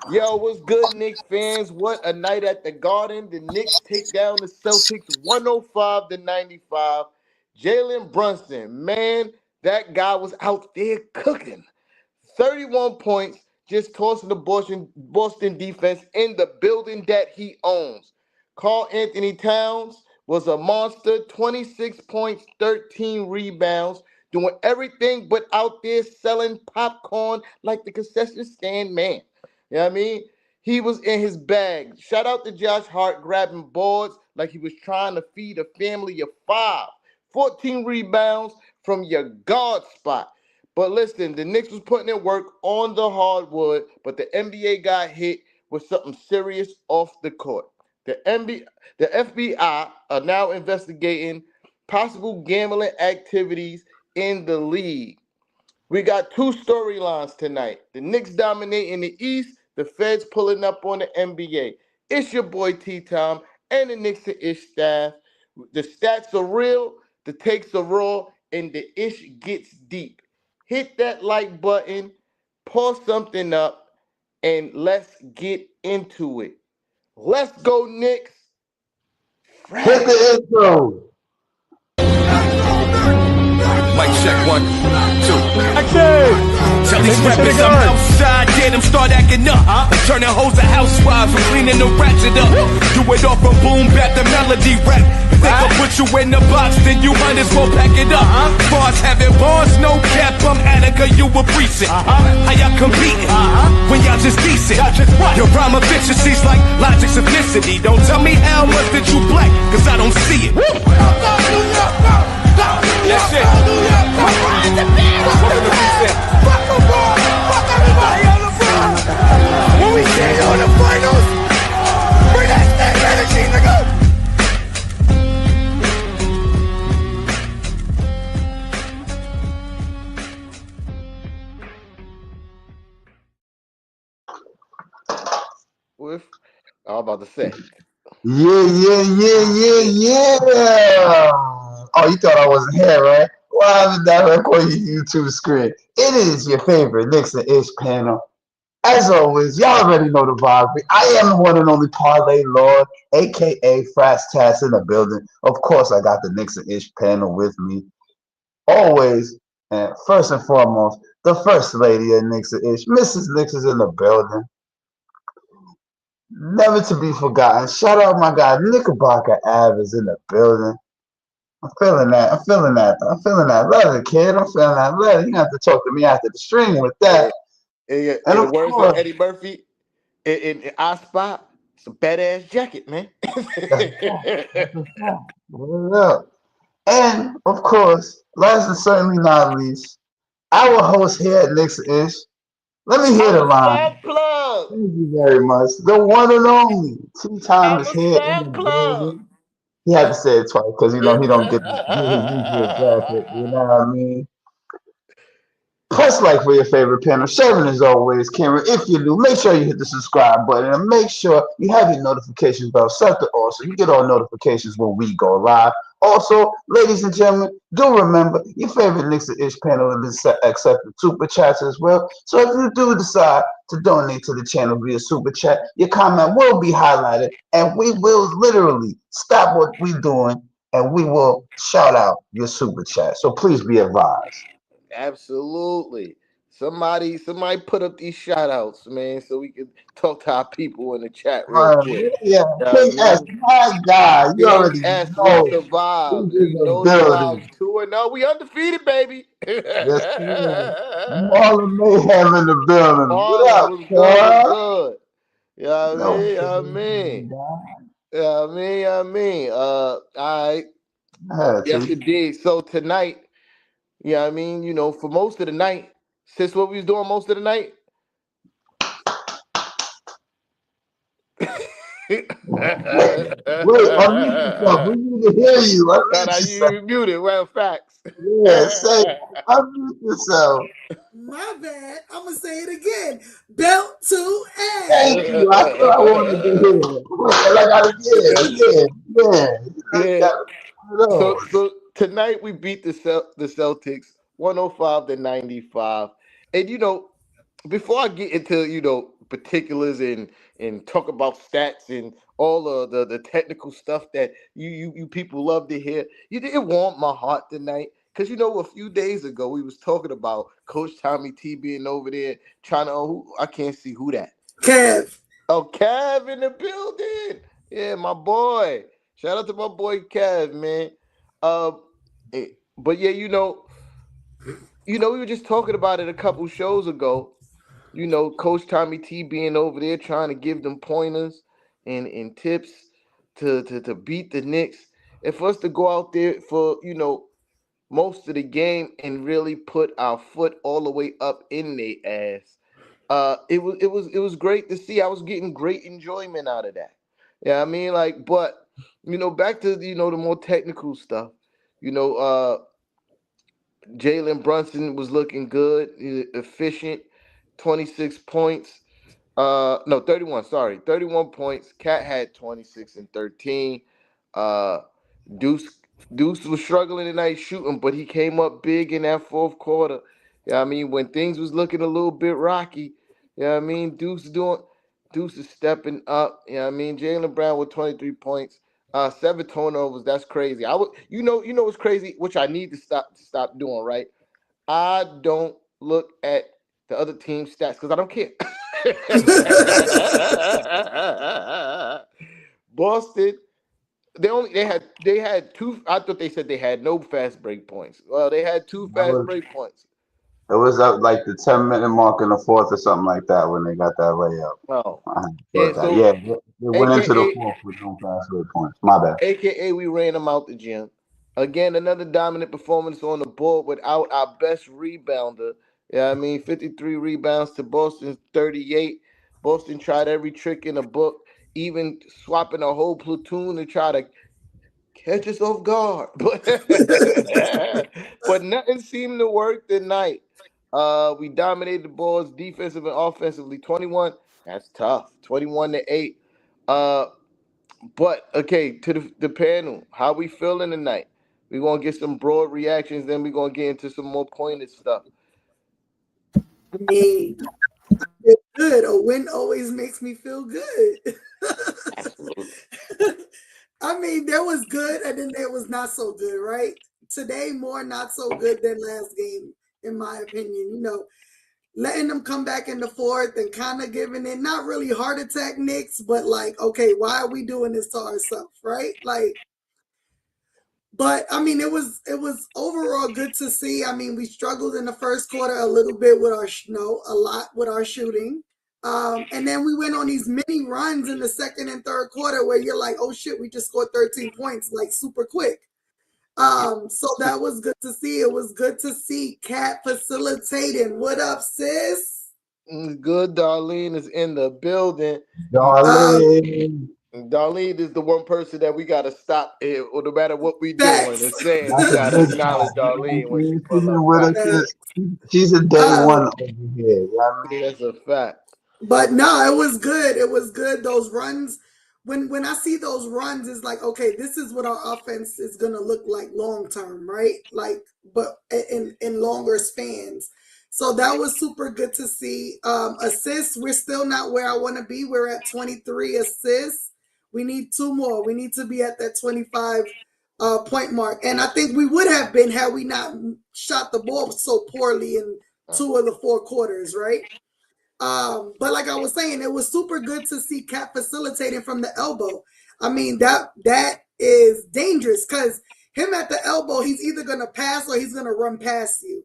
Yo, what's good, Knicks fans? What a night at the Garden. The Knicks take down the Celtics 105 to 95. Jalen Brunson, man, that guy was out there cooking. 31 points, just tossing the Boston defense in the building that he owns. Karl-Anthony Towns was a monster, 26 points, 13 rebounds, doing everything but out there selling popcorn like the concession stand man. You know what I mean? He was in his bag. Shout out to Josh Hart grabbing boards like he was trying to feed a family of five. 14 rebounds from your guard spot. But listen, the Knicks was putting in work on the hardwood, but the NBA got hit with something serious off the court. The FBI are now investigating possible gambling activities in the league. We got two storylines tonight. The Knicks dominating the East, the Feds pulling up on the NBA. It's your boy T-Tom and the Knicks and Ish staff. The stats are real, the takes are raw, and the ish gets deep. Hit that like button, pour something up, and let's get into it. Let's go, Knicks. Hit Fras. the intro. Mic check 1, 2. Action! Tell these Take me to the rappers I'm guard. outside, get them start acting up. Turning hoes to housewives and cleaning the ratchet up. Do it off from boom back to melody rap. If they can put you in the box, then you might as well pack it up. Bars having bars, no cap, I'm Attica, you a precinct. How y'all competing when y'all just decent? Your rhyme efficiency's like logic simplicity. Don't tell me how much that you black, cause I don't see it. That's it. Welcome to Precinct. Fuck the ball! Fuck everybody on the front! When we see you in the finals, bring that same energy, nigga! With, I was about to say. Yeah. Oh, you thought I wasn't here, right? Well, I was down on your YouTube screen. It is your favorite Knicks and Ish panel. As always, y'all already know the vibe. I am the one and only Parlay Lord, aka Fras in the building. Of course, I got the Knicks and Ish panel with me. Always, and first and foremost, the first lady of Knicks and Ish, Mrs. Knicks is in the building. Never to be forgotten. Shout out my guy, Knickerbocker Ave is in the building. I'm feeling that. Love it, kid. I'm feeling that. Love it. You have to talk to me after the stream with that. In And the of words of course, Eddie Murphy, in our spot, it's a badass jacket, man. what up? And of course, last and certainly not least, our host here at Knicks Ish. Let me hear the I'm a line. spark plug. Thank you very much. The one and only T-Time I'm is a here in the spark plug. building. He had to say it twice because he don't get his usual bracket. You know what I mean? Press like for your favorite panel. Sharing as always, Cameron. If you're new, make sure you hit the subscribe button and make sure you have your notifications bell set to all so you get all notifications when we go live. Also, ladies and gentlemen, do remember your favorite Knicks and Ish panel has been accepting super chats as well. So if you do decide to donate to the channel via super chat, your comment will be highlighted and we will literally stop what we're doing and we will shout out your super chat. So please be advised. Absolutely. Somebody put up these shout outs, man, so we can talk to our people in the chat real quick. Yeah, You know King what I S, mean? my God, you King already S with know the he's vibes. in You the know the vibes. building. 2-0. We undefeated, baby. Yes, sir. Marlon Mayhem in the building. What Marlon, up, what's good? What's cuz? good? You know what I No, mean? You know what I mean? All right. had Yes, to. indeed. So tonight, for most of the night, since what we was doing most of the night. Wait, unmute yourself. We need to hear you. No, Unmute no, yourself. you muted. Well, facts. Yeah, say, unmute yourself. My bad. I'm gonna say it again. Belt to ass. Thank you. That's what I wanted to hear. Wait, I got it again. Yeah. You Yeah. got it on. So tonight we beat the Celtics 105 to 95. And before I get into, particulars and talk about stats and all the technical stuff that you people love to hear. You did warm my heart tonight. Cause a few days ago we was talking about Coach Tommy T being over there trying to I can't see who that. Kev. Oh, Kev in the building. Yeah, my boy. Shout out to my boy Kev, man. Uh, but yeah, we were just talking about it a couple shows ago. Coach Tommy T being over there trying to give them pointers and tips to beat the Knicks. And for us to go out there for, most of the game and really put our foot all the way up in their ass. It was great to see. I was getting great enjoyment out of that. Yeah, I mean, like, but back to the more technical stuff. You know, uh, Jalen Brunson was looking good, efficient, 26 points. No, 31. Sorry, 31 points. Cat had 26 and 13. Uh, Deuce Deuce was struggling tonight shooting, but he came up big in that fourth quarter. Yeah, I mean, when things was looking a little bit rocky, yeah, I mean, Deuce is stepping up. Yeah, I mean, Jalen Brown with 23 points, 7 turnovers. That's crazy. I would, what's crazy, which I need to stop doing. Right, I don't look at the other team's stats because I don't care. Boston, they had two. I thought they said they had no fast break points. Well, they had two That fast was break points. it was up like the 10-minute mark in the fourth or something like that when they got that layup. Oh, I yeah. thought that. So, Yeah, they went into the AKA fourth with no fast break points. My bad. AKA we ran them out the gym. Again, another dominant performance on the board without our best rebounder. Yeah, I mean, 53 rebounds to Boston's 38. Boston tried every trick in the book, even swapping a whole platoon to try to catch us off guard. But nothing seemed to work tonight. We dominated the balls defensive and offensively. 21, that's tough. 21-8. Uh, but okay, to the panel, how we feeling tonight? We're gonna get some broad reactions, then we're gonna get into some more pointed stuff. I mean, I feel good. A win always makes me feel good. Absolutely. I mean, there was good and then there was not so good, right? Today, more not so good than last game, in my opinion. Letting them come back in the fourth and kind of giving it, not really heart attack Knicks, but like, okay, why are we doing this to ourselves, right? Like, but I mean, it was overall good to see. I mean, we struggled in the first quarter a little bit with a lot with our shooting. And then we went on these mini runs in the second and third quarter where you're like, oh shit, we just scored 13 points like super quick. So that was good to see. It was good to see Cat facilitating. What up, sis? Good, Darlene is in the building. Darling. Darlene is the one person that we gotta stop here, or no matter what we doing Facts. and saying, we That's a gotta big acknowledge fact. Darlene when she She's pull up. with Fact. us. She's a day one over here. You know what I mean? Yeah, that's a fact. But no, it was good. It was good. Those runs, when I see those runs, it's like, okay, this is what our offense is gonna look like long term, right? Like, but in longer spans. So that was super good to see. Assists, we're still not where I want to be. We're at 23 assists. We need two more. We need to be at that 25 point mark. And I think we would have been had we not shot the ball so poorly in 2 of the 4 quarters, right? But like I was saying, it was super good to see Cat facilitating from the elbow. I mean, that is dangerous because him at the elbow, he's either gonna pass or he's gonna run past you.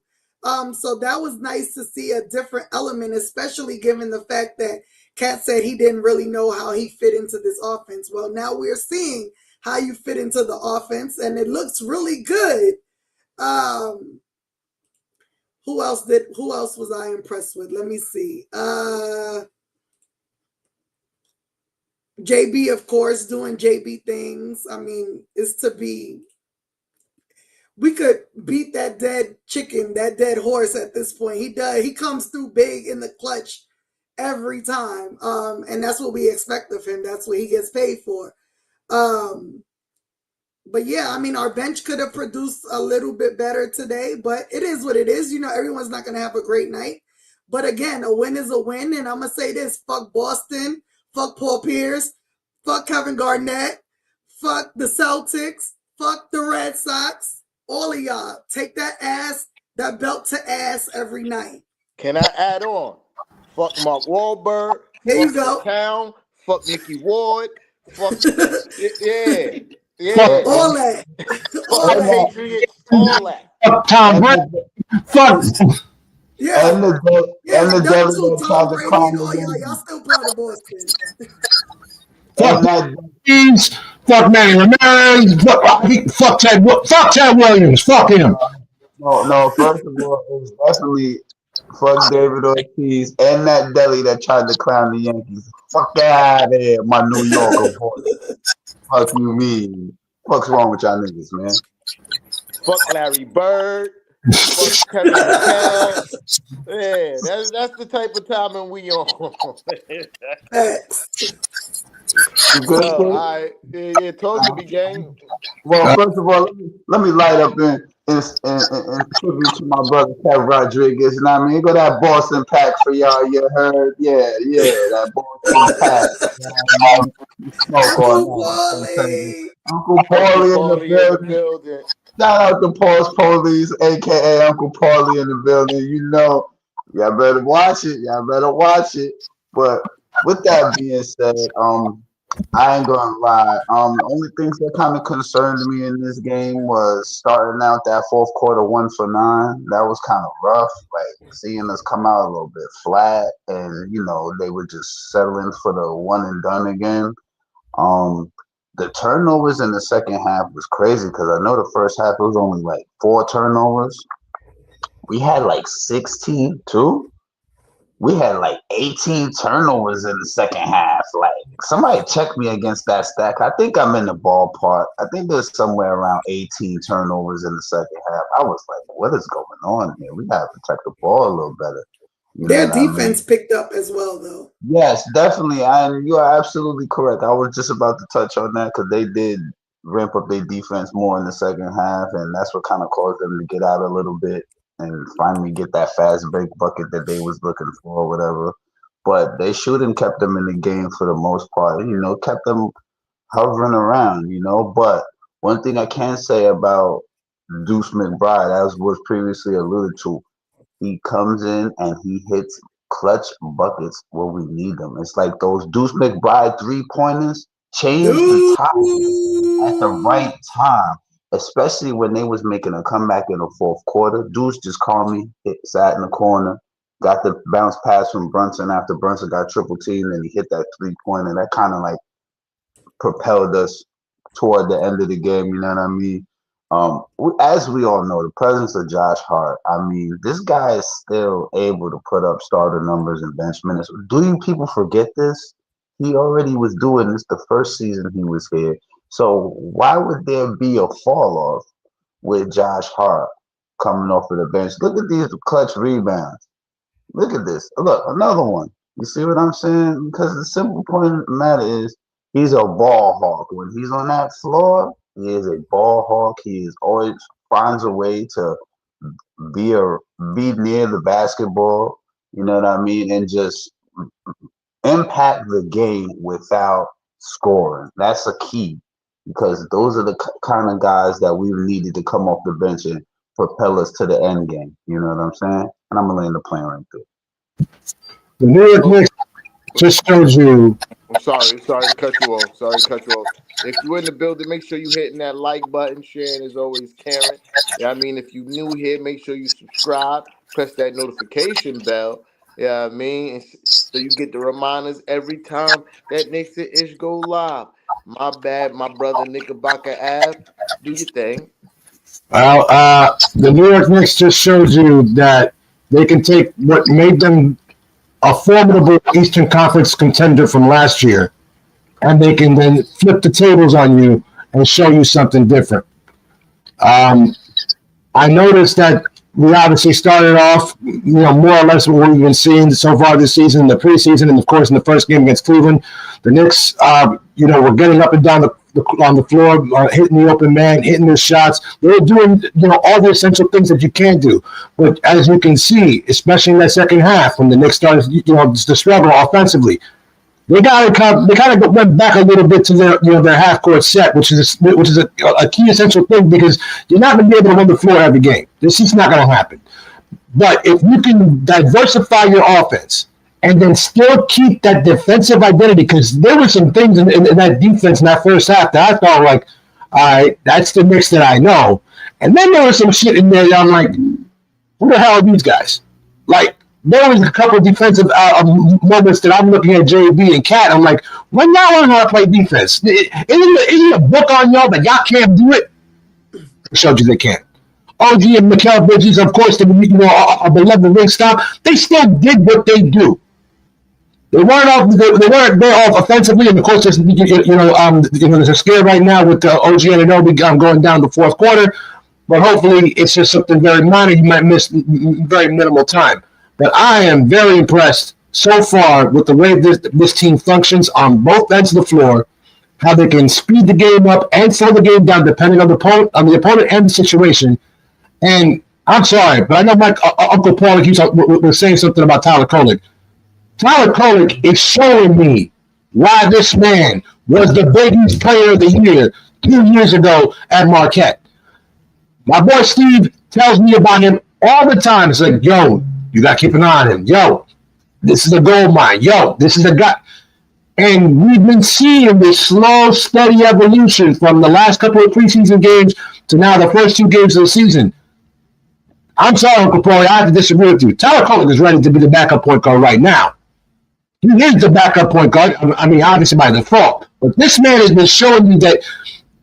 So that was nice to see a different element, especially given the fact that Cat said he didn't really know how he fit into this offense. Well, now we're seeing how you fit into the offense, and it looks really good. Who else was I impressed with? Let me see. JB, of course, doing JB things. I mean, we could beat that dead chicken, that dead horse at this point. He comes through big in the clutch every time. And that's what we expect of him. That's what he gets paid for. But yeah, I mean, our bench could have produced a little bit better today, but it is what it is. Everyone's not going to have a great night. But again, a win is a win. And I'm going to say this, fuck Boston, fuck Paul Pierce, fuck Kevin Garnett, fuck the Celtics, fuck the Red Sox. All of y'all, take that belt to ass every night. Can I add on? Fuck Mark Wahlberg. There you fuck go. The Town. Fuck Mickey Ward. Fuck yeah. All that. Fuck the Patriots. All that. Fuck Tom Brady. Fuck. Yeah. And the Tom tried to Brady climb and all y'all still proud of Boston. Fuck the Teams. Fuck Manny Ramirez. Fuck Ted Williams. Fuck him. No. First of all, it was definitely fuck David Ortiz and that deli that tried to clown the Yankees. Fuck that out of here, my New Yorker boy. Fuck you, me. What's wrong with y'all niggas, man? Fuck Larry Bird. Fuck Kevin McHale. Yeah, that's the type of timing we on. All right. Yeah, talk to me, gang. Well, first of all, let me light up in tribute to my brother Kev Rodriguez. You know what I mean? Go that Boston pack for y'all. You heard? Yeah, that Boston pack. Uncle Paulie in the building. Shout out to Paul's Police, aka Uncle Paulie in the building. You know, y'all better watch it. But with that being said, I ain't gonna lie. The only things that kind of concerned me in this game was starting out that fourth quarter 1 for 9. That was kind of rough. Like seeing us come out a little bit flat, and they were just settling for the one and done again. The turnovers in the second half was crazy because I know the first half it was only like 4 turnovers. We had like 16 too. We had like 18 turnovers in the second half. Like somebody check me against that stack. I think I'm in the ballpark. I think there's somewhere around 18 turnovers in the second half. I was like, what is going on here? We gotta protect the ball a little better. Their defense picked up as well, though. Yes, definitely. And you are absolutely correct. I was just about to touch on that because they did ramp up their defense more in the second half, and that's what kind of caused them to get out a little bit and finally get that fast break bucket that they was looking for or whatever. But they shooting kept them in the game for the most part, kept them hovering around, But one thing I can say about Deuce McBride, as was previously alluded to, he comes in and he hits clutch buckets where we need them. It's like those Deuce McBride 3-pointers changed the tide at the right time, especially when they was making a comeback in the fourth quarter. Deuce just calmly sat in the corner, got the bounce pass from Brunson after Brunson got triple teamed, and he hit that 3-pointer. That kind of like propelled us toward the end of the game. You know what I mean? As we all know, the presence of Josh Hart, this guy is still able to put up starter numbers and bench minutes. Do you people forget this? He already was doing this the first season he was here. So why would there be a fall off with Josh Hart coming off of the bench? Look at these clutch rebounds. Look at this. Look, another one. You see what I'm saying? Because the simple point of the matter is he's a ball hawk. When he's on that floor, he is a ball hawk. He is always finds a way to be near the basketball, you know what I mean, and just impact the game without scoring. That's a key because those are the kind of guys that we needed to come off the bench and propel us to the end game. You know what I'm saying? And I'm gonna land the plane right there. The New York Knicks just showed you. I'm sorry to cut you off. If you're in the building, make sure you hitting that like button. Sharing is always caring. If you new here, make sure you subscribe. Press that notification bell. So you get the reminders every time that Knicks and Ish go live. My bad, my brother Knickerbocker Ave. Do your thing. Well, the New York Knicks just showed you that they can take what made them a formidable Eastern Conference contender from last year, and they can then flip the tables on you and show you something different. I noticed that we obviously started off, more or less what we've been seeing so far this season, in the preseason, and of course in the first game against Cleveland. The Knicks, were getting up and down on the floor, hitting the open man, hitting the shots. They were doing, all the essential things that you can do. But as you can see, especially in that second half, when the Knicks started, to struggle offensively, they kind of went back a little bit to their half court set, which is a key essential thing, because you're not going to be able to run the floor every game. This is not going to happen. But if you can diversify your offense and then still keep that defensive identity, because there were some things in that defense in that first half that I thought, like, all right, that's the Knicks that I know. And then there was some shit in there that I'm like, who the hell are these guys? Like, there was a couple of defensive moments that I'm looking at JB and Cat. I'm like, when y'all learn how to play defense? Isn't a book on y'all that y'all can't do it? I showed you they can't. OG and Mikal Bridges, of course, a beloved ring stop. They still did what they do. They weren't there off offensively, and of course, there's a scare right now with OG and Anunoby going down the fourth quarter. But hopefully, it's just something very minor. You might miss very minimal time. But I am very impressed so far with the way this team functions on both ends of the floor, how they can speed the game up and slow the game down depending on the opponent and the situation. And I'm sorry, but I know Uncle Paul was saying something about Tyler Kolek. Tyler Kolek is showing me why this man was the Big East Player of the Year 2 years ago at Marquette. My boy Steve tells me about him all the time. It's like, yo, you got to keep an eye on him. Yo, this is a gold mine. Yo, this is a guy. And we've been seeing this slow, steady evolution from the last couple of preseason games to now the first 2 games of the season. I'm sorry, Uncle Paulie, I have to disagree with you. Tyler Kolek is ready to be the backup point guard right now. He is the backup point guard. I mean, obviously by default. But this man has been showing you that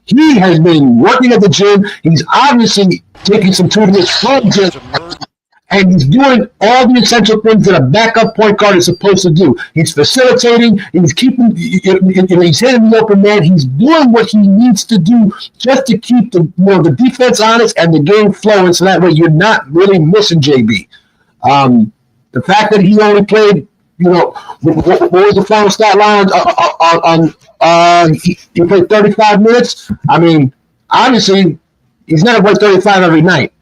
he has been working at the gym. He's obviously taking some tutelage from gym. And he's doing all the essential things that a backup point guard is supposed to do. He's facilitating. He's keeping. He's hitting the open man. He's doing what he needs to do just to keep the defense honest and the game flowing. So that way you're not really missing JB. The fact that he only played, what was the final stat line he played 35 minutes. I mean, obviously he's not played 35 every night.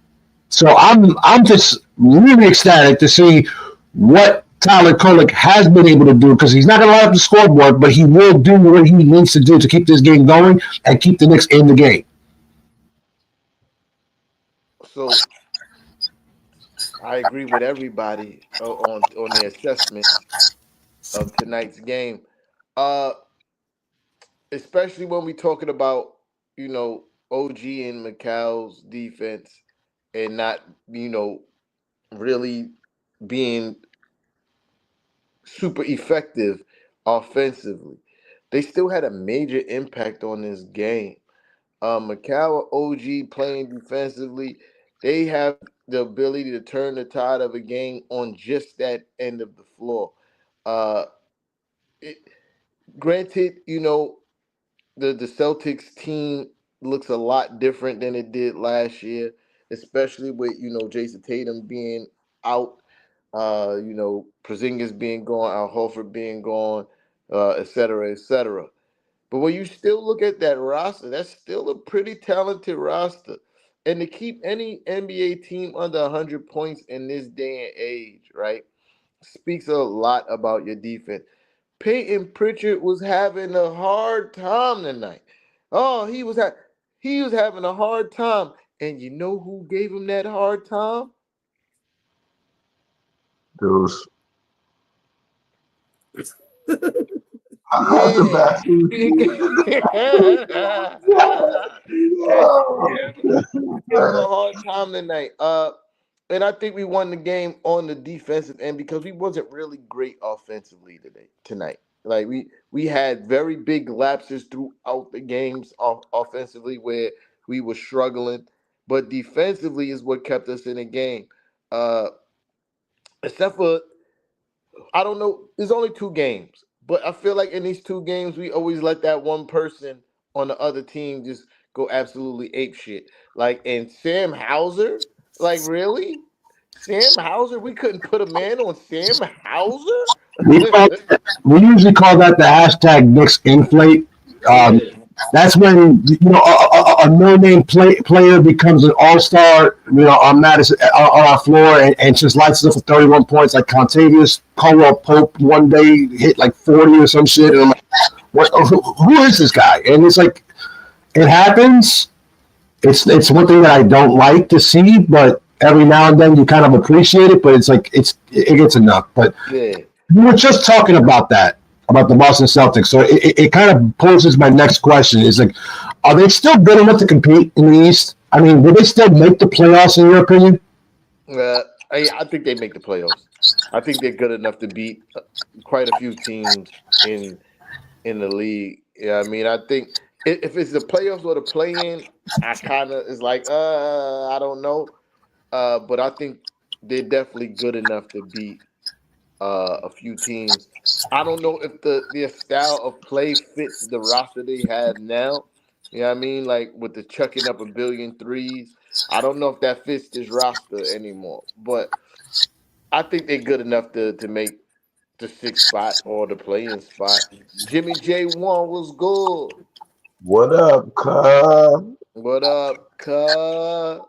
So I'm just really ecstatic to see what Tyler Kolek has been able to do, because he's not going to light up the scoreboard, but he will do what he needs to do to keep this game going and keep the Knicks in the game. So I agree with everybody on the assessment of tonight's game, especially when we're talking about OG and Mikal's defense and not really being super effective offensively. They still had a major impact on this game. Mikal or OG playing defensively, they have the ability to turn the tide of a game on just that end of the floor. Granted, the Celtics team looks a lot different than it did last year, especially with Jason Tatum being out, Porzingis being gone, Al Horford being gone, et cetera, et cetera. But when you still look at that roster, that's still a pretty talented roster. And to keep any NBA team under 100 points in this day and age, right, speaks a lot about your defense. Peyton Pritchard was having a hard time tonight. Oh, he was having a hard time. And you know who gave him that hard time? Those. Yeah. Give him a hard time tonight. And I think we won the game on the defensive end because we wasn't really great offensively tonight. Like we had very big lapses throughout the games offensively where we were struggling, but defensively is what kept us in the game. Except for, I don't know, there's only 2 games, but I feel like in these 2 games we always let that one person on the other team just go absolutely ape shit. Like, and Sam Hauser, like, really? Sam Hauser? We couldn't put a man on Sam Hauser? We usually call that the hashtag Knicks inflate. That's when a no-name player becomes an all-star. On Madison on our floor and just lights us up for 31 points. Like Contavious Caldwell Pope one day hit like 40 or some shit, and I'm like, what? Who is this guy? And it's like it happens. It's one thing that I don't like to see, but every now and then you kind of appreciate it. But it's like it gets enough. But Yeah. we were just talking about that, about the Boston Celtics. So it kind of poses my next question. Is like, are they still good enough to compete in the East? I mean, will they still make the playoffs in your opinion? I think they make the playoffs. I think they're good enough to beat quite a few teams in the league. Yeah, I mean, I think if it's the playoffs or the play-in, I kind of is like, I don't know. But I think they're definitely good enough to beat a few teams. I don't know if their style of play fits the roster they have now. You know what I mean? Like with the chucking up a billion threes. I don't know if that fits this roster anymore. But I think they're good enough to make the sixth spot or the playing spot. Jimmy J1 was good. What up, cuz? What up, cuz?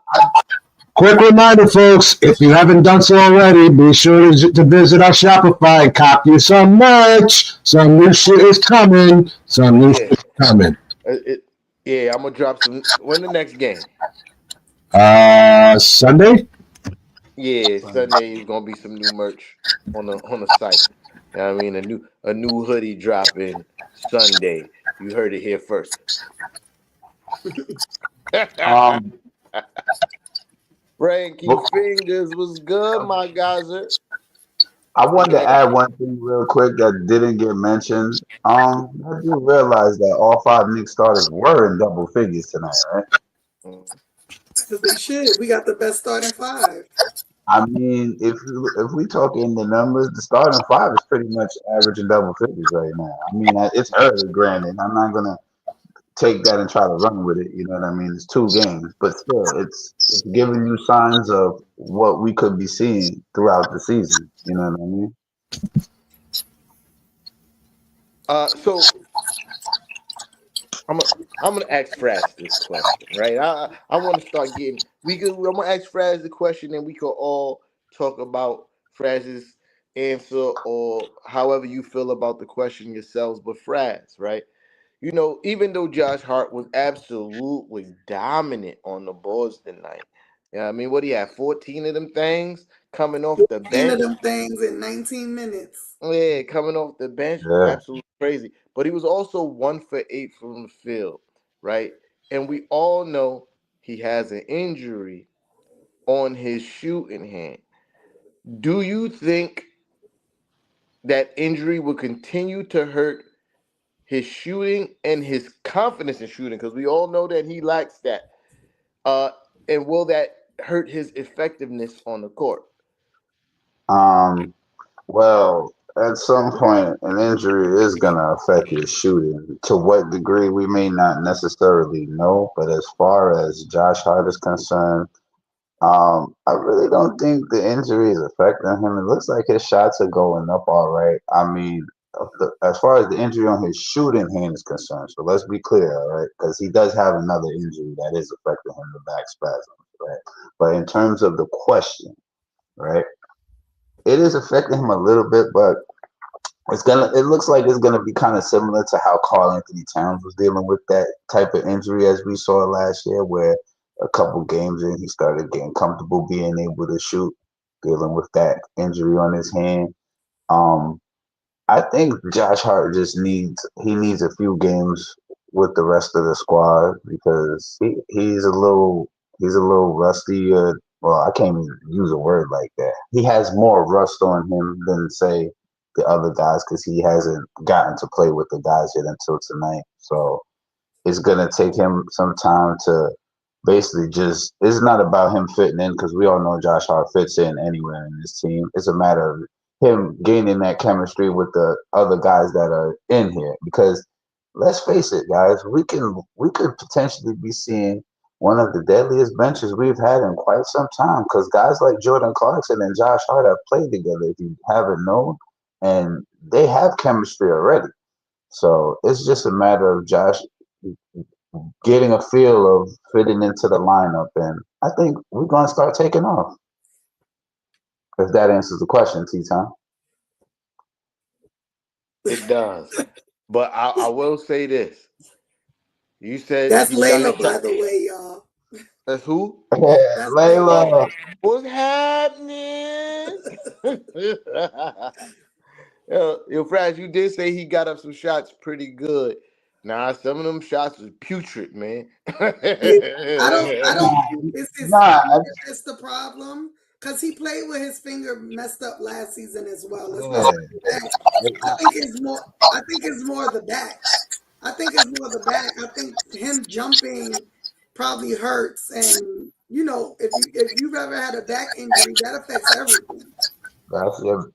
Quick reminder, folks, if you haven't done so already, be sure to visit our Shopify and cop you some merch. Some new shit is coming. Some new shit Yeah. is coming. Yeah, I'm gonna drop some. When the next game? Sunday? Yeah, Sunday is gonna be some new merch on the site. You know what I mean? A new hoodie dropping Sunday. You heard it here first. Um, Frankie but Fingers was good, my guys. I wanted to Yeah. add one thing real quick that didn't get mentioned. I do realize that all five Knicks starters were in double figures tonight, right? Because they should. We got the best starting five. I mean, if we talk in the numbers, the starting five is pretty much averaging double figures right now. I mean, it's early, granted. I'm not gonna take that and try to run with it. You know what I mean? It's 2 games, but still, it's giving you signs of what we could be seeing throughout the season. You know what I mean? So I'm gonna ask Fras this question, right? I want to start getting. I'm gonna ask Fras the question, and we could all talk about Fras's answer or however you feel about the question yourselves. But Fras, right? Even though Josh Hart was absolutely dominant on the boards tonight, yeah, I mean, what do you have? 14 of them things coming off the 14 of bench. them things in 19 minutes. Yeah, coming off the bench, Yeah. absolutely crazy. But he was also 1 for 8 from the field, right? And we all know he has an injury on his shooting hand. Do you think that injury will continue to hurt his shooting and his confidence in shooting? Because we all know that he lacks that. Uh, and will that hurt his effectiveness on the court? Um. Well, at some point, an injury is gonna affect your shooting. To what degree, we may not necessarily know. But as far as Josh Hart is concerned, I really don't think the injury is affecting him. It looks like his shots are going up all right. I mean, as far as the injury on his shooting hand is concerned, so let's be clear, all right? Because he does have another injury that is affecting him, the back spasms, right? But in terms of the question, right, it is affecting him a little bit, but it looks like it's gonna be kind of similar to how Karl-Anthony Towns was dealing with that type of injury as we saw last year, where a couple games in he started getting comfortable being able to shoot, dealing with that injury on his hand. Um, I think Josh Hart just needs a few games with the rest of the squad because he's a little rusty. Well, I can't even use a word like that. He has more rust on him than say the other guys because he hasn't gotten to play with the guys yet until tonight. So it's gonna take him some time to basically just. It's not about him fitting in because we all know Josh Hart fits in anywhere in this team. It's a matter of him gaining that chemistry with the other guys that are in here. Because let's face it, guys, we could potentially be seeing one of the deadliest benches we've had in quite some time. Because guys like Jordan Clarkson and Josh Hart have played together. If you haven't known, and they have chemistry already. So it's just a matter of Josh getting a feel of fitting into the lineup, and I think we're gonna start taking off. If that answers the question, T-Town. It does. But I will say this. You said That's he got his Layla, by shot. the way, y'all. That's who? That's Layla. Oh, Layla. what's happening? Yo, Fras, you did say he got up some shots pretty good. Nah, some of them shots was putrid, man. Yeah, I don't. It's his Nah, finger that's the problem because he played with his finger messed up last season as well. Let's not yeah. forget that. I think it's more. I think it's more the back. I think it's more the back. I think him jumping probably hurts, and if you've ever had a back injury, that affects everything.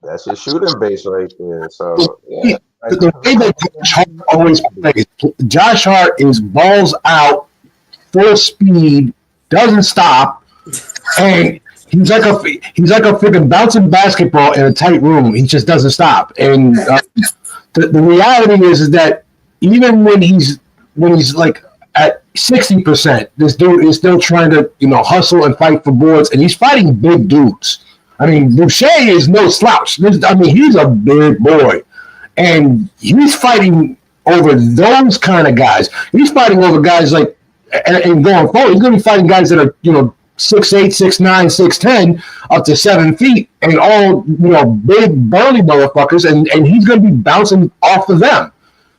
That's your shooting base right there. So yeah, like, The way that Josh Hart always plays, Josh Hart is balls out, full speed, doesn't stop, and he's like a freaking bouncing basketball in a tight room. He just doesn't stop. And the reality is that even when he's like at 60%, this dude is still trying to hustle and fight for boards, and he's fighting big dudes. I mean, Boucher is no slouch. He's a big boy, and he's fighting over those kind of guys. He's fighting over guys like, and going forward, he's going to be fighting guys that are 6'8", 6'9", 6'10", up to 7 feet, and all big burly motherfuckers, and he's going to be bouncing off of them.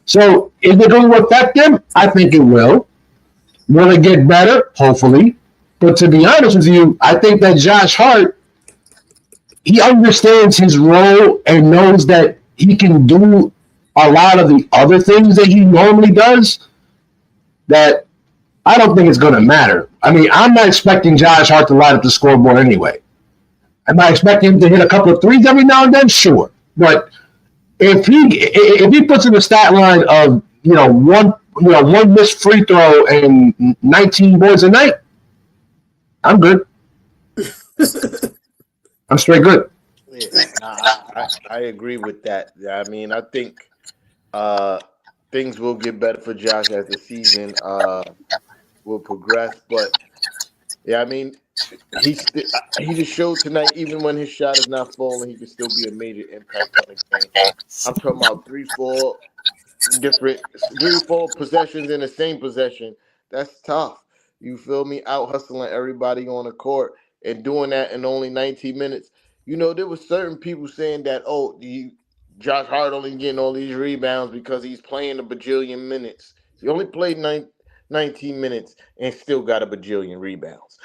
So is it going to affect them? I think it will. Will it get better? Hopefully. But to be honest with you, I think that Josh Hart, he understands his role and knows that he can do a lot of the other things that he normally does, that I don't think it's going to matter. I mean, I'm not expecting Josh Hart to light up the scoreboard anyway. Am I expecting him to hit a couple of threes every now and then? Sure. But if he puts in a stat line of one missed free throw and 19 boards a night, I'm good. I'm straight good. Yeah, I agree with that. I mean, I think things will get better for Josh as the season will progress. But yeah, I mean, he just showed tonight, even when his shot is not falling, he can still be a major impact on the game. I'm talking about 3-4 possessions in the same possession. That's tough. You feel me? Out hustling everybody on the court and doing that in only 19 minutes. There were certain people saying that, Josh Hart only getting all these rebounds because he's playing a bajillion minutes. He only played 19 minutes and still got a bajillion rebounds.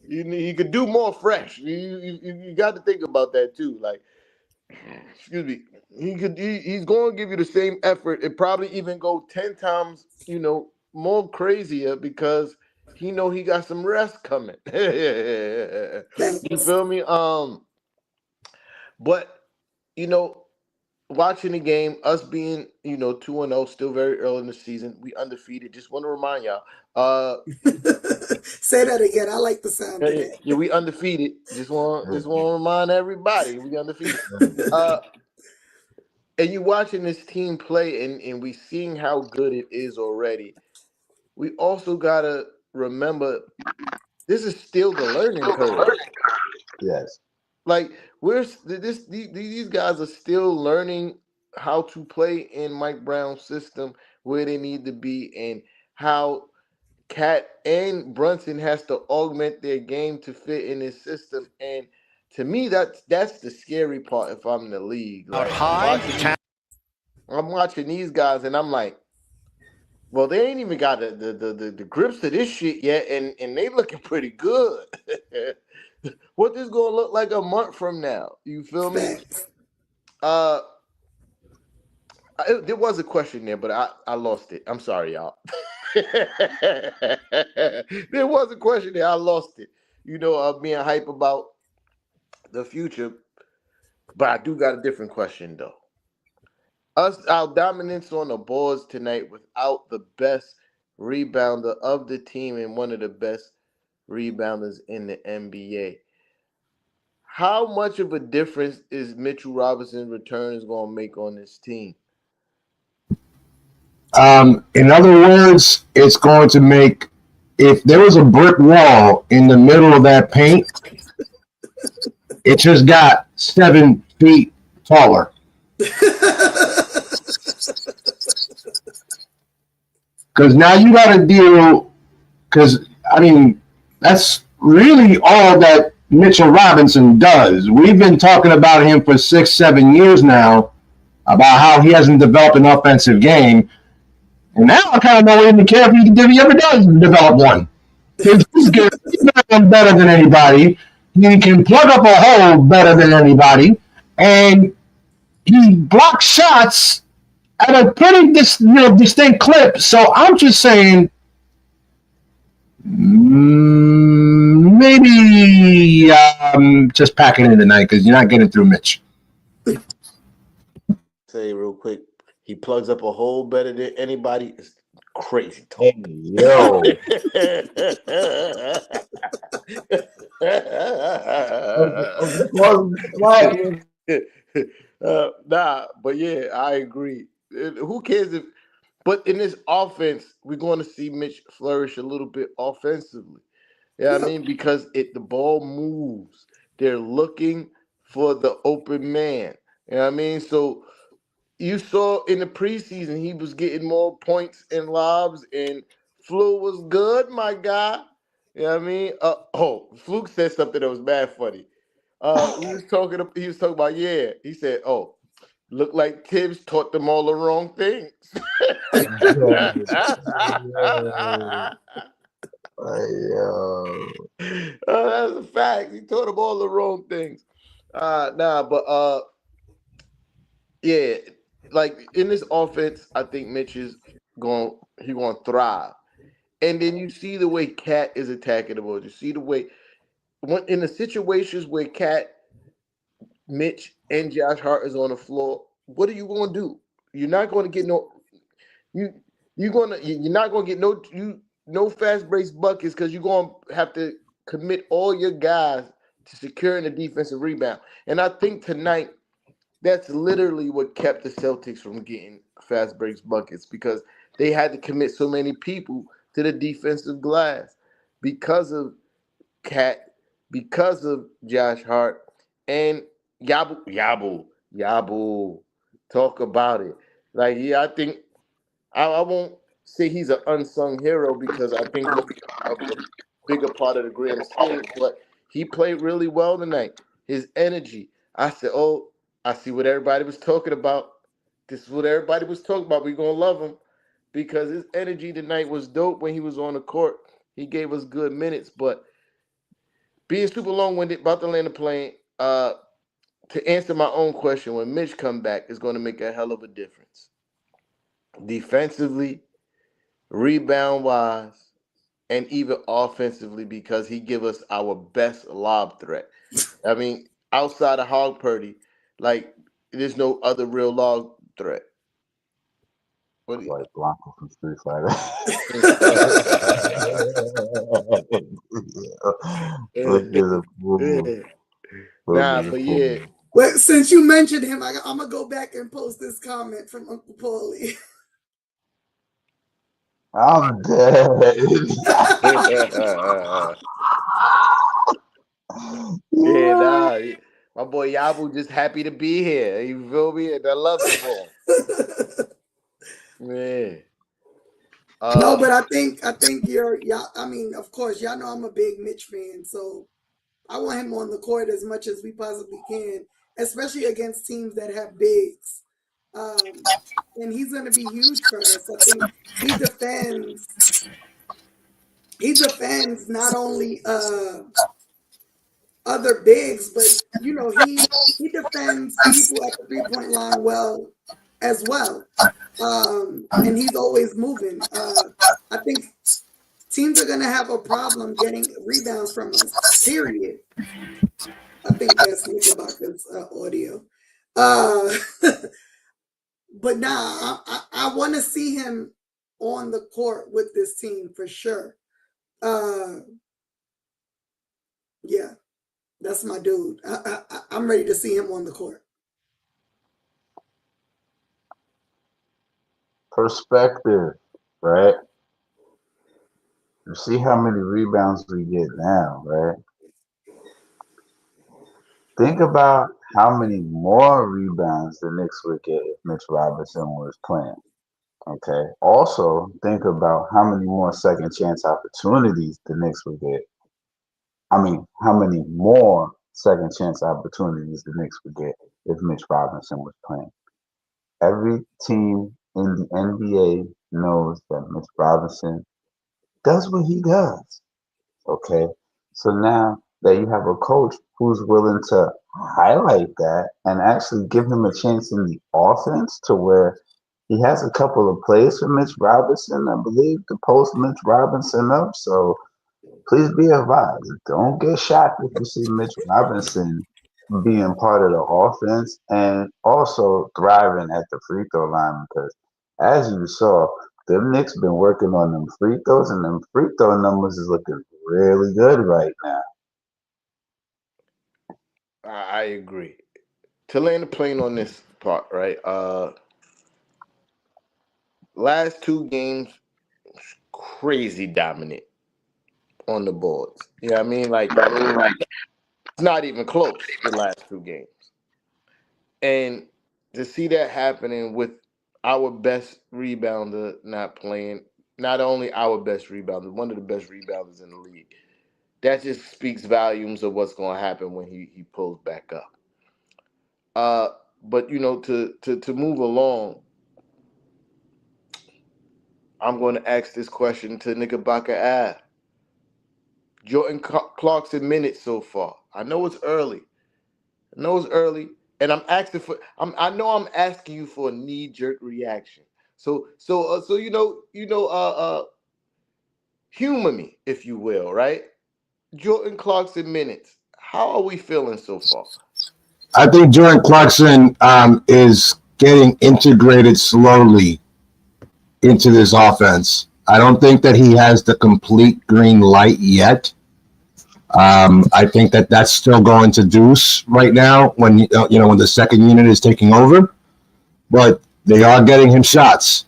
You could do more fresh. You got to think about that too. Like, excuse me, he's going to give you the same effort. It probably even go 10 times, more crazier because he got some rest coming. You feel me? But watching the game, us being 2-0, still very early in the season, we undefeated. Just want to remind y'all. Say that again. I like the sound of that. Yeah, we undefeated. Just want to remind everybody we undefeated. And you watching this team play, and we seeing how good it is already. We also gotta remember this is still the learning curve. Yes. Like these guys are still learning how to play in Mike Brown's system, where they need to be, and how Cat and Brunson has to augment their game to fit in his system. And to me, that's the scary part. If I'm in the league, like, I'm watching these guys, and I'm like, well, they ain't even got the grips to this shit yet, and they looking pretty good. What this gonna look like a month from now? You feel me? There was a question there, but I lost it. I'm sorry, y'all. There was a question there. I lost it. Being hype about the future, but I do got a different question though. Our dominance on the boards tonight without the best rebounder of the team and one of the best rebounders in the NBA. How much of a difference is Mitchell Robinson's return is going to make on this team? In other words, it's going to make, if there was a brick wall in the middle of that paint, it just got 7 feet taller. Because now you got to deal, because, I mean, that's really all that Mitchell Robinson does. We've been talking about him for 6-7 years now, about how he hasn't developed an offensive game. And now I kind of don't even care if he ever does develop one. He's better than anybody. He can plug up a hole better than anybody. And he blocks shots at a pretty distinct clip. So I'm just saying, maybe just pack it in tonight because you're not getting through Mitch. Say real quick, he plugs up a hole better than anybody. It's crazy talk. Hey, yo. Nah, but yeah, I agree. Who cares if? But in this offense, we're going to see Mitch flourish a little bit offensively. Yeah, I mean, because the ball moves. They're looking for the open man. You know what I mean? So you saw in the preseason he was getting more points and lobs, and Flu was good, my guy. You know what I mean? Fluke said something that was mad funny. He was talking about, yeah. He said, "Oh, looked like Tibbs taught them all the wrong things." That's a fact. He taught them all the wrong things. Yeah, like in this offense, I think Mitch is going to thrive. And then you see the way Cat is attacking the ball. You see the way in the situations where Cat, Mitch, and Josh Hart is on the floor. What are you going to do? You're not going to get you're not going to get no fast break buckets because you're going to have to commit all your guys to securing the defensive rebound. And I think tonight that's literally what kept the Celtics from getting fast breaks buckets because they had to commit so many people to the defensive glass because of Cat, because of Josh Hart, and Yabu. Talk about it. Like, yeah, I think I won't say he's an unsung hero because I think he's a bigger part of the grand scheme, but he played really well tonight. His energy. I said, oh, I see what everybody was talking about. This is what everybody was talking about. We're going to love him because his energy tonight was dope when he was on the court. He gave us good minutes, but being super long-winded about the land of plane, to answer my own question, when Mitch come back, is going to make a hell of a difference. Defensively, rebound-wise, and even offensively because he give us our best lob threat. I mean, outside of Hog Purdy, like, there's no other real lob threat. Like Blanco from Street Fighter. Nah, but yeah. Well, since you mentioned him, I'm gonna go back and post this comment from Uncle Paulie. I'm dead. Yeah, nah. My boy Yabu just happy to be here. You feel me? And I love him for him. Yeah. No, but I think y'all. I mean, of course, y'all know I'm a big Mitch fan, so I want him on the court as much as we possibly can, especially against teams that have bigs. And he's going to be huge for us. I think he defends not only other bigs, but you know he defends people at the 3-point line well as well. And he's always moving. I think teams are going to have a problem getting rebounds from us, period. I think that's Knickerbocker's audio. But nah, I want to see him on the court with this team for sure. Yeah, that's my dude. I'm ready to see him on the court. perspective, right? You see how many rebounds we get now, right? Think about how many more rebounds the Knicks would get if Mitch Robinson was playing. Okay. Also, think about how many more second chance opportunities the Knicks would get. I mean, how many more second chance opportunities the Knicks would get if Mitch Robinson was playing. Every team in the NBA knows that Mitch Robinson does what he does. Okay. So now that you have a coach who's willing to highlight that and actually give him a chance in the offense to where he has a couple of plays for Mitch Robinson, I believe, to post Mitch Robinson up. So please be advised, don't get shocked if you see Mitch Robinson being part of the offense and also thriving at the free throw line because as you saw, the Knicks been working on them free throws and them free throw numbers is looking really good right now. I agree. To land the plane on this part, right? Last two games, crazy dominant on the boards. Yeah, I mean, like it's not even close. The last two games, and to see that happening with our best rebounder not playing, not only our best rebounder, one of the best rebounders in the league. That just speaks volumes of what's going to happen when he pulls back up. Uh, but to move along, I'm going to ask this question to Knickerbocker Ave. Jordan Clarkson minutes so far. I know it's early. I know it's early, and I'm asking for. I know I'm asking you for a knee jerk reaction. So humor me if you will, right? Jordan Clarkson minutes. How are we feeling so far? I think Jordan Clarkson is getting integrated slowly into this offense. I don't think that he has the complete green light yet. I think that that's still going to deuce right now when when the second unit is taking over. But they are getting him shots,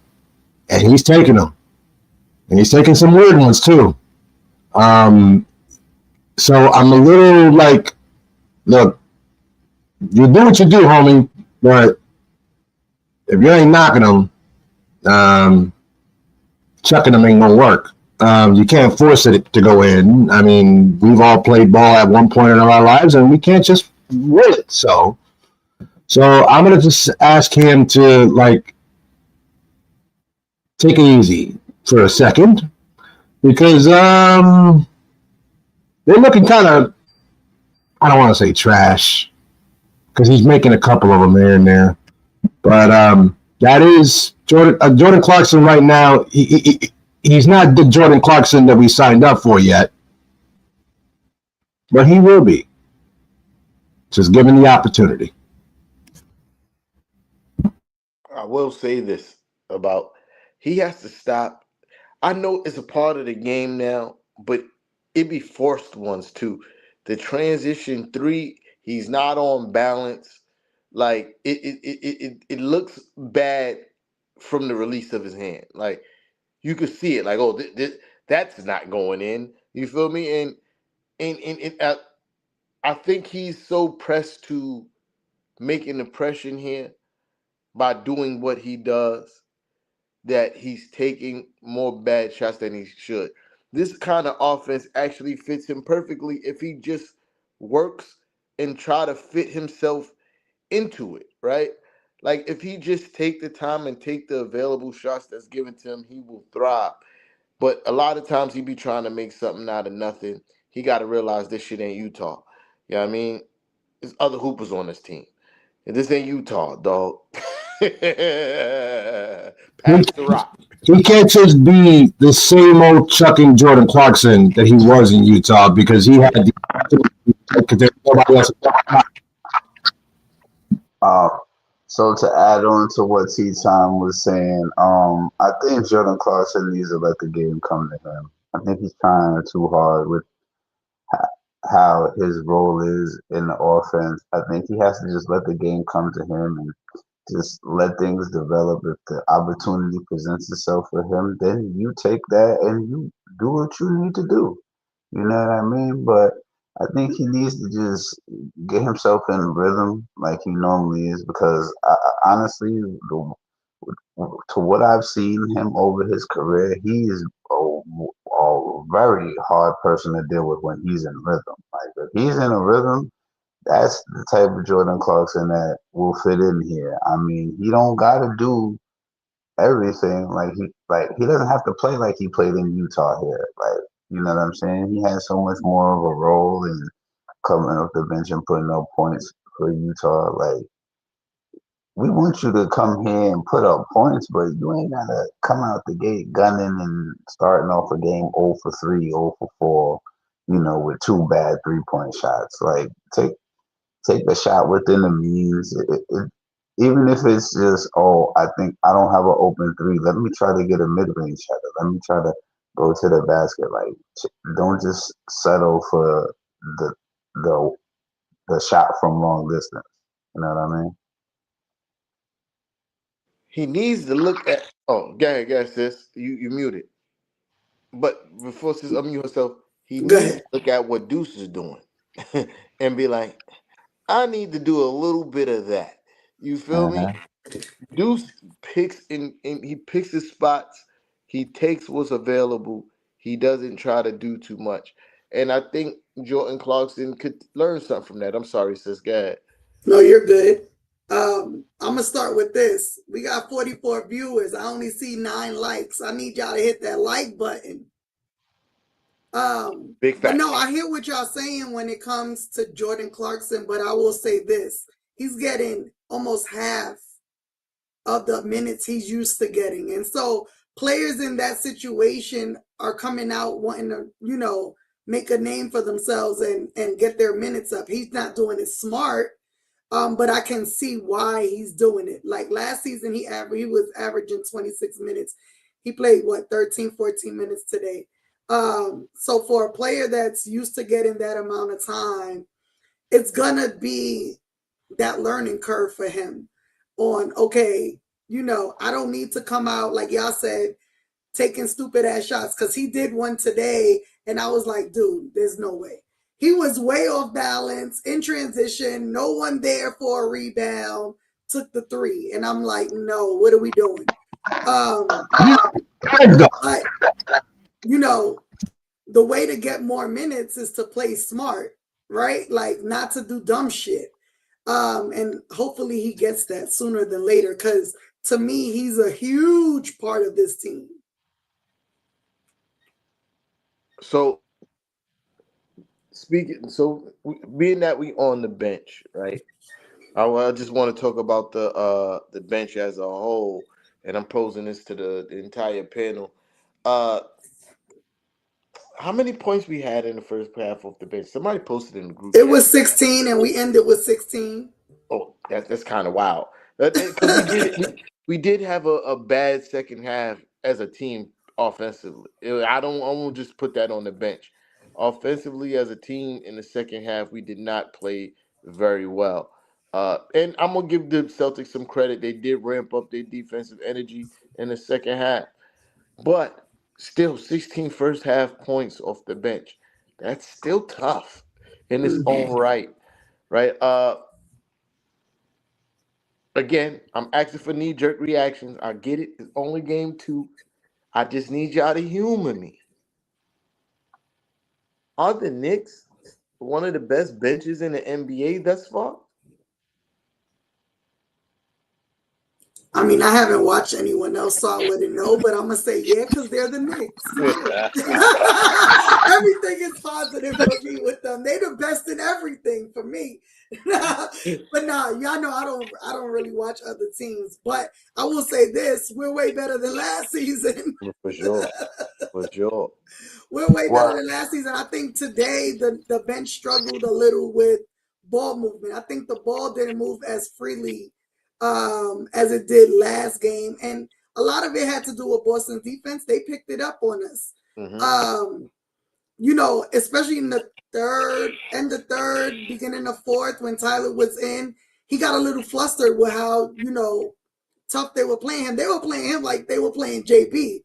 and he's taking them, and he's taking some weird ones too. Um, so I'm a little like, look, you do what you do, homie, but if you ain't knocking them, um, chucking them ain't gonna work. You can't force it to go in. I mean, we've all played ball at one point in our lives, and we can't just will it. So I'm gonna just ask him to like take it easy for a second because they're looking kind of, I don't want to say trash because he's making a couple of them here and there, but that is Jordan Clarkson right now. He's not the Jordan Clarkson that we signed up for yet, but he will be. Just given the opportunity. I will say this about he has to stop. I know it's a part of the game now, but it be forced ones too. The transition three, he's not on balance. Like it looks bad from the release of his hand. Like you could see it. Like that's not going in. You feel me? And I think he's so pressed to make an impression here by doing what he does that he's taking more bad shots than he should. This kind of offense actually fits him perfectly if he just works and try to fit himself into it, right? Like if he just take the time and take the available shots that's given to him, he will thrive. But a lot of times he be trying to make something out of nothing. He got to realize this shit ain't Utah. You know what I mean? There's other hoopers on this team. And this ain't Utah, dog. Pass He, the rock. he can't just be the same old chucking Jordan Clarkson that he was in Utah because he had the because there's nobody else. Uh, so to add on to what T Time was saying, I think Jordan Clarkson needs to let the game come to him. I think he's trying too hard with how his role is in the offense. I think he has to just let the game come to him and just let things develop. If the opportunity presents itself for him, then you take that and you do what you need to do. You know what I mean? But I think he needs to just get himself in rhythm like he normally is because honestly, to what I've seen him over his career, he is a very hard person to deal with when he's in rhythm. Like if he's in a rhythm, that's the type of Jordan Clarkson that will fit in here. I mean, he don't gotta do everything. He doesn't have to play like he played in Utah here. Like you know what I'm saying? He has so much more of a role in coming off the bench and putting up points for Utah. Like we want you to come here and put up points, but you ain't gotta come out the gate gunning and starting off a game 0 for 3, 0 for 4, with two bad 3-point shots. Like take the shot within the means. Even if it's just, oh, I think I don't have an open three. Let me try to get a mid range shot. Let me try to go to the basket. Like, don't just settle for the the the shot from long distance. You know what I mean? He needs to look at. Oh, go ahead, sis. You muted. But before sis unmute herself, he Go needs to ahead. look at what Deuce is doing and be like, I need to do a little bit of that. You feel me? Uh-huh. Deuce picks in he picks his spots. He takes what's available. He doesn't try to do too much. And I think Jordan Clarkson could learn something from that. I'm sorry, sis. Go ahead. No, you're good. I'm gonna start with this. We got 44 viewers. I only see 9 likes. I need y'all to hit that like button. Big But no, facts. I hear what y'all saying when it comes to Jordan Clarkson, but I will say this. He's getting almost half of the minutes he's used to getting. And so players in that situation are coming out wanting to, make a name for themselves and get their minutes up. He's not doing it smart. But I can see why he's doing it. Like last season, he was averaging 26 minutes. He played 13, 14 minutes today. So for a player that's used to getting that amount of time, it's gonna be that learning curve for him on, okay, I don't need to come out, like y'all said, taking stupid ass shots, because he did one today and I was like, dude, there's no way. He was way off balance in transition, no one there for a rebound, took the 3. And I'm like, no, what are we doing? But, the way to get more minutes is to play smart, right? Like not to do dumb shit. And hopefully he gets that sooner than later, because to me, he's a huge part of this team. So being that we on the bench, right? I just want to talk about the bench as a whole, and I'm posing this to the entire panel. Uh, how many points we had in the first half of the bench? Somebody posted in the group It chat. was 16 and we ended with 16. Oh, that's kind of wild. Because we did have a bad second half as a team offensively. I won't just put that on the bench. Offensively, as a team in the second half, we did not play very well. And I'm gonna give the Celtics some credit. They did ramp up their defensive energy in the second half, but still 16 first half points off the bench. That's still tough in its own right, right? Again, I'm asking for knee jerk reactions. I get it. It's only game 2. I just need y'all to humor me. Are the Knicks one of the best benches in the NBA thus far? I mean, I haven't watched anyone else, so I wouldn't know, but I'm going to say, yeah, because they're the Knicks. Everything is positive for me with them. They're the best in everything for me. But y'all know I don't really watch other teams. But I will say this, we're way better than last season. For sure. For sure. We're way better than last season. I think today the bench struggled a little with ball movement. I think the ball didn't move as freely as it did last game. And a lot of it had to do with Boston's defense. They picked it up on us. Mm-hmm. Especially in the third, beginning of fourth, when Tyler was in, he got a little flustered with how, tough they were playing him. They were playing him like they were playing JB.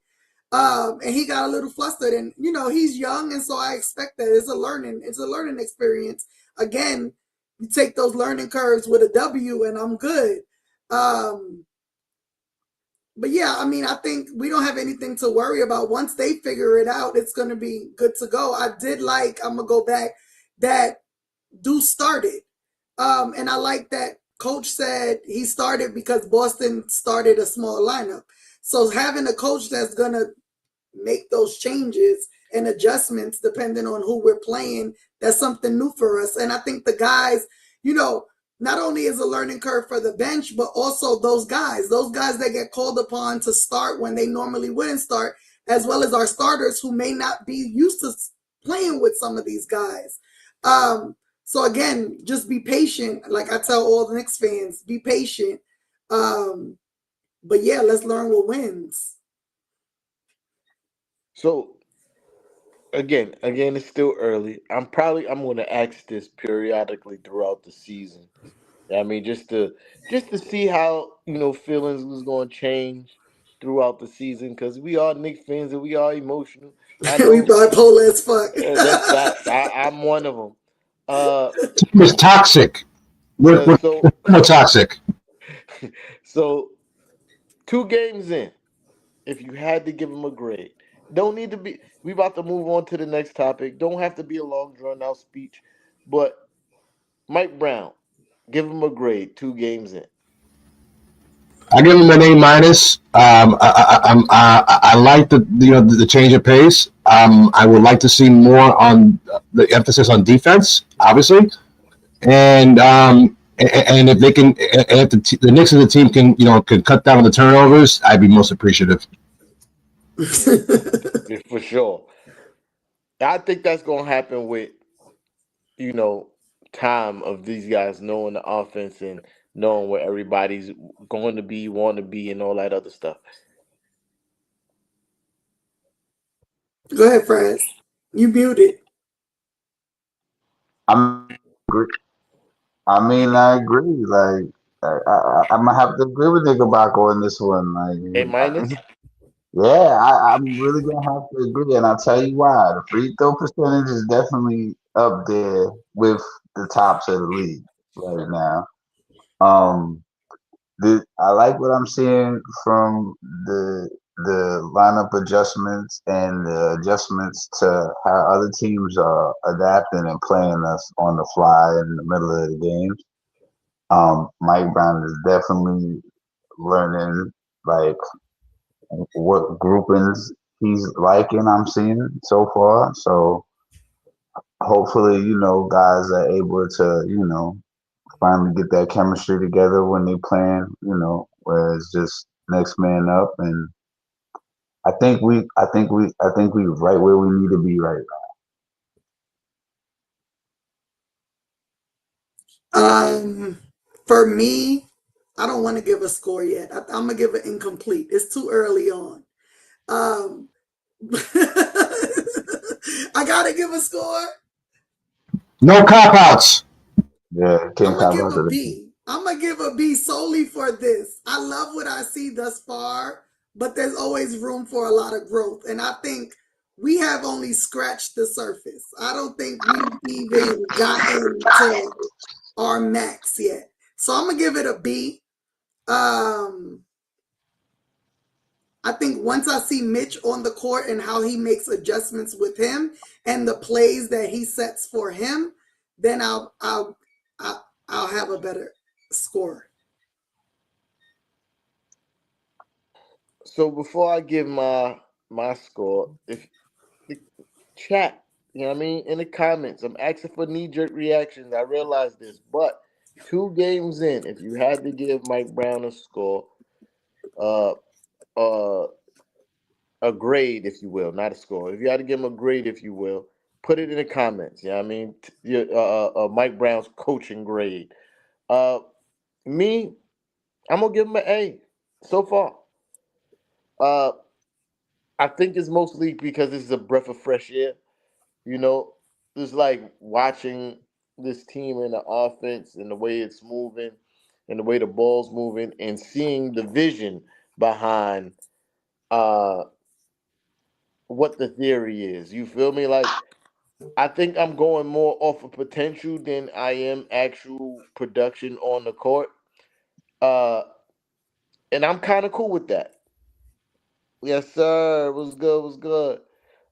And he got a little flustered, and he's young, and so I expect that it's a learning experience. Again, you take those learning curves with a W, and I'm good. But yeah, I mean, I think we don't have anything to worry about. Once they figure it out, it's going to be good to go. I'm going to go back, that Deuce started. And I like that coach said he started because Boston started a small lineup. So having a coach that's going to make those changes and adjustments depending on who we're playing, that's something new for us. And I think the guys, not only is a learning curve for the bench, but also those guys that get called upon to start when they normally wouldn't start, as well as our starters who may not be used to playing with some of these guys. So again, just be patient. Like I tell all the Knicks fans, be patient. But yeah, let's learn what wins. So again, it's still early. I'm going to ask this periodically throughout the season. I mean, just to see how feelings was going to change throughout the season, because we are Knicks fans and we are emotional. I We know bipolar as fuck. that's facts. I'm one of them. Team is toxic. We're So more toxic. so 2 games in, if you had to give him a grade, don't need to be. We about to move on to the next topic. Don't have to be a long drawn out speech, but Mike Brown, give him a grade. 2 games in. I give him an A minus. I like the change of pace. I would like to see more on the emphasis on defense, obviously, and if they can, and if the Knicks as a team can cut down on the turnovers, I'd be most appreciative. For sure. I think that's gonna happen with you know time of these guys knowing the offense and knowing where everybody's going to be, want to be, and all that other stuff. Go ahead, Fras. You muted. I'm agree. I mean, I agree. Like, I'm gonna have to agree with Knickerbocker on this one. A Like, minus. yeah, I'm really gonna have to agree, and I'll tell you why. The free throw percentage is definitely up there with the tops of the league right now. Um, I like what I'm seeing from the lineup adjustments and the adjustments to how other teams are adapting and playing us on the fly in the middle of the games. Mike Brown is definitely learning like what groupings he's liking. I'm seeing so far. So hopefully, guys are able to, finally get that chemistry together when they playing, where it's just next man up. And I think we right where we need to be right For me, I don't want to give a score yet. I'm gonna give it incomplete. It's too early on. Um, I gotta give a score. No cop outs. now. Yeah, I'm can't gonna come give out a to the B. I'm gonna give a B solely for this. I love what I see thus far, but there's always room for a lot of growth, and I think we have only scratched the surface. I don't think we've even gotten to our max yet. So I'm gonna give it a B. Um, I think once I see Mitch on the court and how he makes adjustments with him and the plays that he sets for him, then I'll have a better score. So before I give my score, if the chat, what I mean, in the comments, I'm asking for knee jerk reactions. I realize this, but 2 games in, if you had to give Mike Brown a score, uh, uh, a grade, if you will, not a score. If you had to give him a grade, if you will, put it in the comments. I mean, Mike Brown's coaching grade. Uh, me, I'm gonna give him an A so far. Uh, I think it's mostly because this is a breath of fresh air. You know, it's like watching this team in the offense and the way it's moving. and the way the ball's moving and seeing the vision behind what the theory is. You feel me? Like I think I'm going more off of potential than I am actual production on the court. Uh and I'm kind of cool with that. Yes, sir. Was good, was good.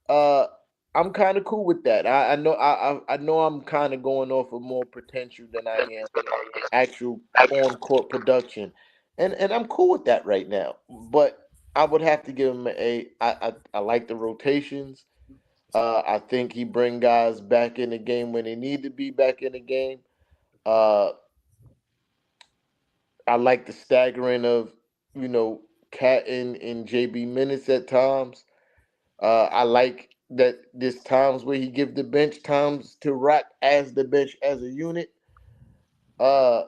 Uh I'm kind of cool with that. I know I'm kind of going off of more potential than I am actual on court production, and I'm cool with that right now. But I would have to give him a. I like the rotations. I think he bring guys back in the game when they need to be back in the game. Uh, I like the staggering of Cat and JB minutes at times. I like that there's times where he give the bench times to rock as the bench as a unit. Uh,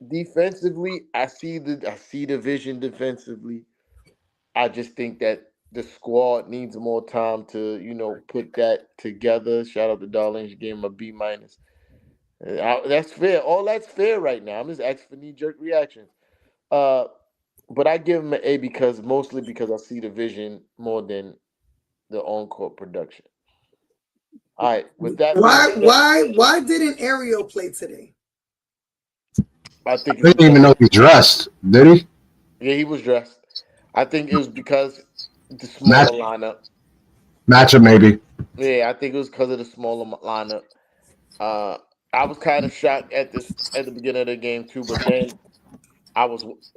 Defensively, I see the vision defensively. I just think that the squad needs more time to put that together. Shout out to Darlene, she gave him a B minus. That's fair. All that's fair right now. I'm just asking for knee jerk reactions. Uh, but I give him an A because mostly because I see the vision more than the on court production. All right. With that being Why said, why didn't Ariel play today? I think I it's didn't even because know he dressed. Did he? yeah, he was dressed. I think it was because the Match smaller lineup. matchup maybe. Yeah, I think it was because of the smaller lineup. Uh, I was kind of shocked at the beginning of the game too, but then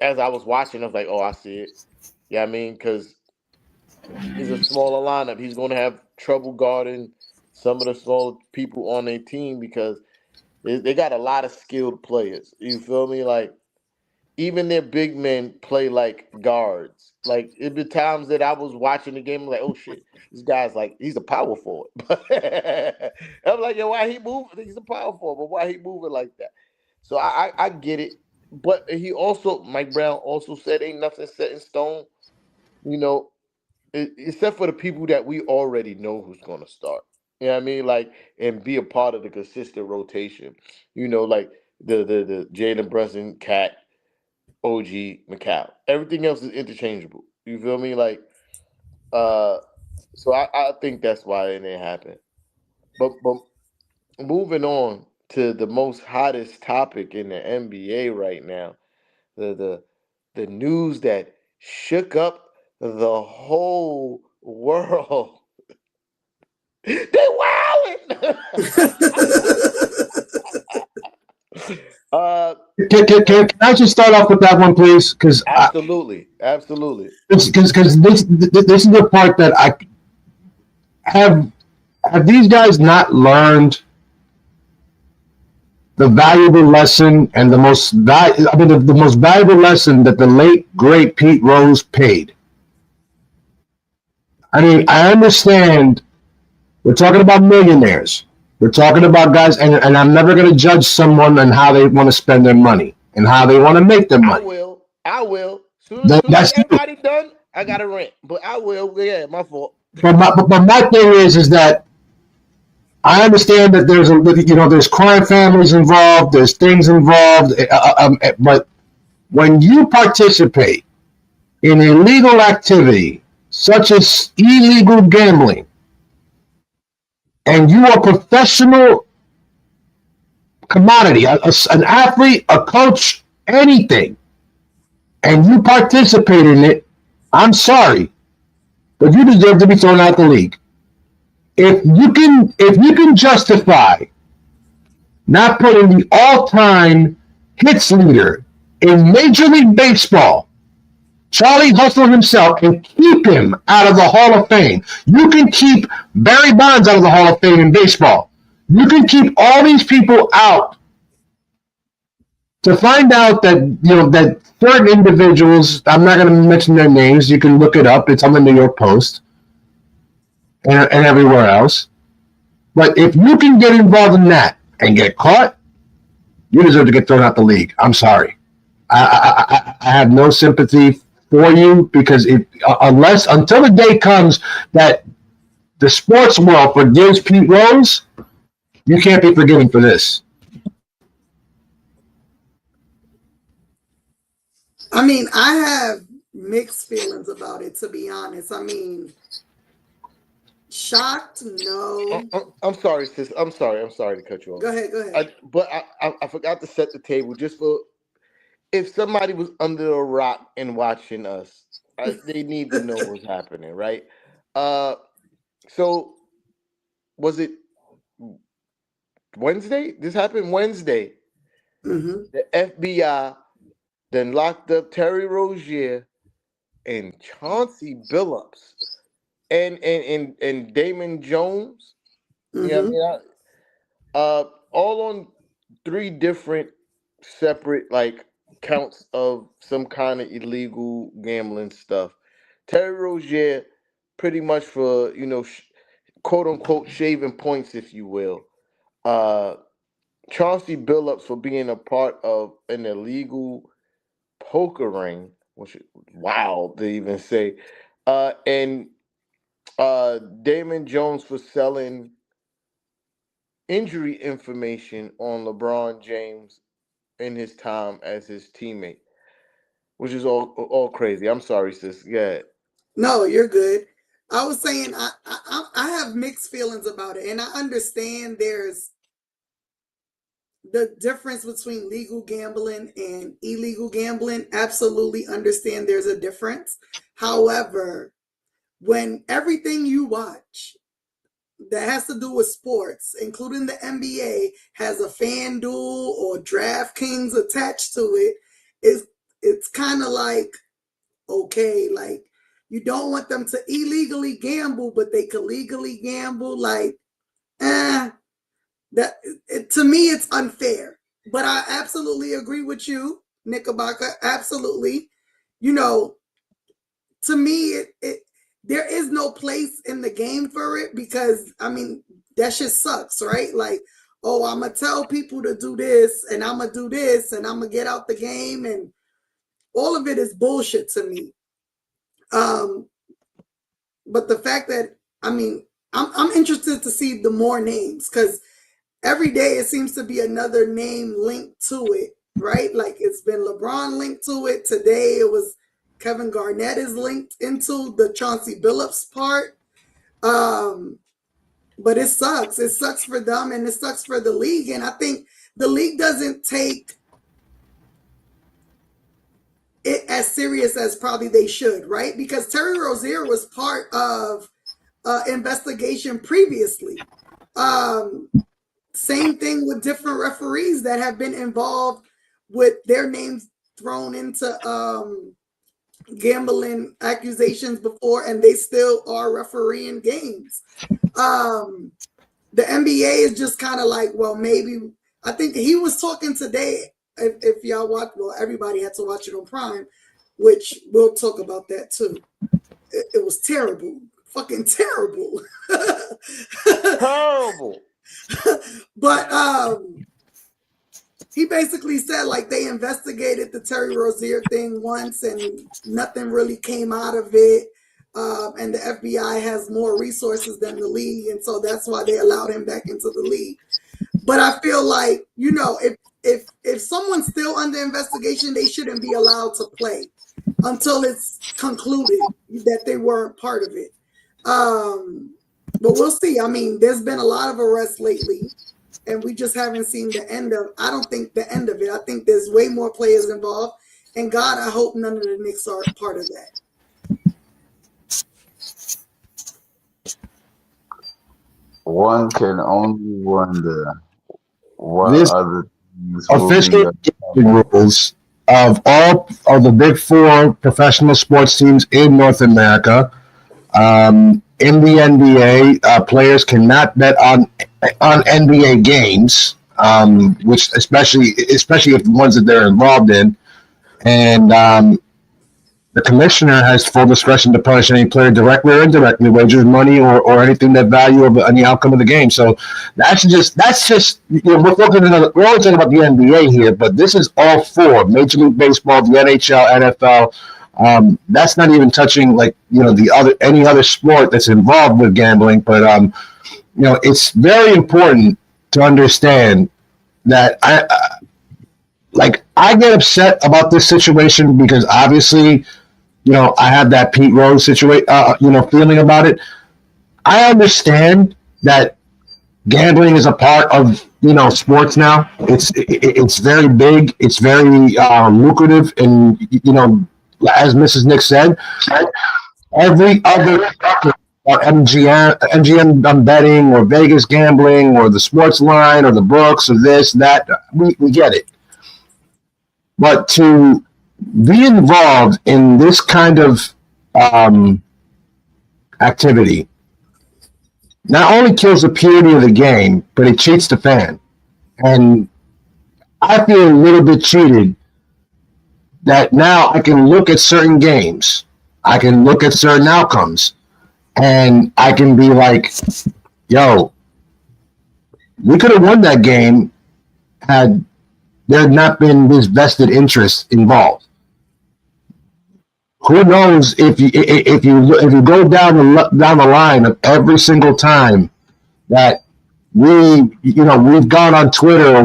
as I was watching, I was like, oh, I see it. Yeah, I mean, because it's a smaller lineup. He's going to have trouble guarding some of the smaller people on their team because they got a lot of skilled players. You feel me? Like even their big men play like guards. Like it be times that I was watching the game, I'm like, oh shit, this guy's like he's a power forward. I'm like, yo, why he moving? He's a power forward, but why he moving like that? So I get it. But he also, Mike Brown also said, ain't nothing set in stone. You know, except for the people that we already know who's gonna start. You know what I mean? Like and be a part of the consistent rotation. Like the Jalen Brunson cat. OG Mikal. Everything else is interchangeable. You feel me? Like, uh, so I think that's why it didn't happen. But moving on to the most hottest topic in the NBA right now, the the the news that shook up the whole world. They wildin'. uh, Can I just start off with that one, please? Because absolutely. because this is the part that I have these guys not learned the valuable lesson and the most valuable lesson that the late great Pete Rose paid. I mean, I understand we're talking about millionaires. We're talking about guys, and I'm never going to judge someone and how they want to spend their money and how they want to make their money. I will. Soon as That's everybody done, I got to rant. But I will. Yeah, my fault. But my thing is that I understand that there's crime families involved, there's things involved, but when you participate in illegal activity such as illegal gambling, and you are a professional commodity, an athlete, a coach, anything, and you participate in it, I'm sorry, but you deserve to be thrown out the league. If you can justify not putting the all-time hits leader in Major League Baseball, Charlie Hustle himself, and keep him out of the Hall of Fame. You can keep Barry Bonds out of the Hall of Fame in baseball. You can keep all these people out to find out that that certain individuals. I'm not going to mention their names. You can look it up. It's on the New York Post and everywhere else. But if you can get involved in that and get caught, you deserve to get thrown out the league. I'm sorry. I have no sympathy for you because until the day comes that the sports world forgives Pete Rose, you can't be forgiven for this. I mean, I have mixed feelings about it, to be honest. I mean, shocked? No. I'm sorry, sis. I'm sorry. I'm sorry to cut you off. Go ahead. Go ahead. I forgot to set the table just for if somebody was under a rock and watching us. They need to know what's happening, right? Uh, so was it Wednesday? This happened Wednesday. Mm-hmm. The FBI then locked up Terry Rozier and Chauncey Billups and Damon Jones. Mm-hmm. Yeah, I mean, all on three different separate like counts of some kind of illegal gambling stuff. Terry Rozier, pretty much for quote unquote shaving points, if you will. Uh, Chauncey Billups for being a part of an illegal poker ring, which is wild to even say. And Damon Jones for selling injury information on LeBron James in his time as his teammate, which is all crazy. I'm sorry, sis. Yeah. No, you're good. I was saying I have mixed feelings about it, and I understand there's the difference between legal gambling and illegal gambling. Absolutely understand there's a difference. However, when everything you watch that has to do with sports, including the NBA, has a FanDuel or DraftKings attached to it, it's kind of like, okay, like you don't want them to illegally gamble, but they can legally gamble. Like, to me, it's unfair. But I absolutely agree with you, Knickerbocker. Absolutely. To me, there is no place in the game for it because, I mean, that shit sucks, right? Like, oh, I'm going to tell people to do this and I'm going to do this and I'm going to get out the game. And all of it is bullshit to me. But the fact that, I mean, I'm interested to see the more names because every day it seems to be another name linked to it, right? Like it's been LeBron linked to it. Today it was Kevin Garnett is linked into the Chauncey Billups part. But it sucks. It sucks for them and it sucks for the league. And I think the league doesn't take it as serious as probably they should, right? Because Terry Rozier was part of investigation previously. Same thing with different referees that have been involved with their names thrown into gambling accusations before, and they still are refereeing games. The NBA is just kind of like, well, maybe. I think he was talking today. If y'all watch, well, everybody had to watch it on Prime, which we'll talk about that too. It was terrible, fucking terrible. Terrible. But he basically said like they investigated the Terry Rozier thing once and nothing really came out of it. And the FBI has more resources than the league, and so that's why they allowed him back into the league. But I feel like, if someone's still under investigation, they shouldn't be allowed to play until it's concluded that they weren't part of it. But we'll see. I mean, there's been a lot of arrests lately, and we just haven't seen the end of. I don't think the end of it. I think there's way more players involved, and God, I hope none of the Knicks are part of that. One can only wonder what This other things official will be. rules of all of the big four professional sports teams in North America. In the NBA, players cannot bet on NBA games, which especially if the ones that they're involved in, and the commissioner has full discretion to punish any player directly or indirectly, wagers money or anything that value of any outcome of the game. So that's just we're only talking about the NBA here, but this is all four: Major League Baseball, the NHL, NFL. That's not even touching any other sport that's involved with gambling. But it's very important to understand that like I get upset about this situation because obviously, I have that Pete Rose situation, feeling about it. I understand that gambling is a part of sports now. It's very big. It's very lucrative, and as Mrs. Nick said, every other MGM betting or Vegas gambling or the sports line or the books or this that we get it, but to be involved in this kind of activity not only kills the purity of the game, but it cheats the fan. And I feel a little bit cheated that now I can look at certain games, I can look at certain outcomes, and I can be like, yo, we could have won that game had there had not been this vested interest involved. Who knows if you go down the line of every single time that we've gone on Twitter or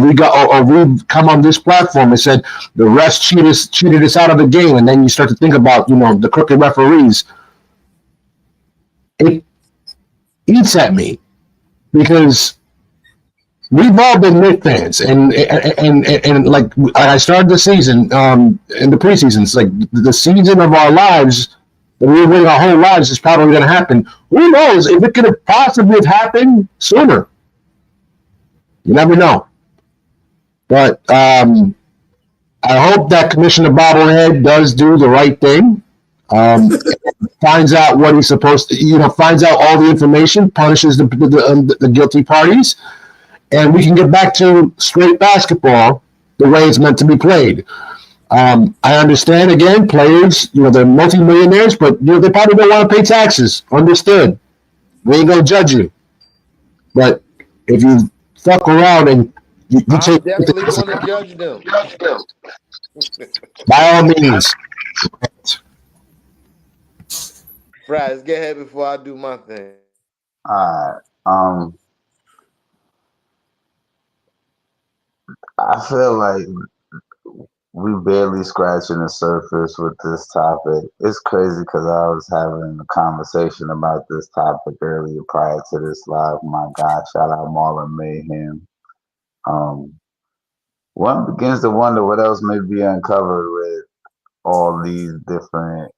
we've come on this platform and said the refs cheated us out of the game, and then you start to think about the crooked referees. It eats at me because we've all been Knicks fans, and like I started the season in the preseason. It's like the season of our lives that we were waiting our whole lives is probably going to happen. Who knows if it could have possibly have happened sooner? You never know. But I hope that Commissioner Bobblehead does do the right thing. Finds out what he's supposed to, finds out all the information, punishes the guilty parties, and we can get back to straight basketball the way it's meant to be played. I understand, again, players, they're multimillionaires, but they probably don't want to pay taxes. Understood. We ain't gonna judge you. But if you fuck around and you take, definitely going to judge them. by all means. Fras, get ahead before I do my thing. All right. I feel like we barely scratching the surface with this topic. It's crazy because I was having a conversation about this topic earlier prior to this live. My God, shout out Marlon Mayhem. One begins to wonder what else may be uncovered with all these different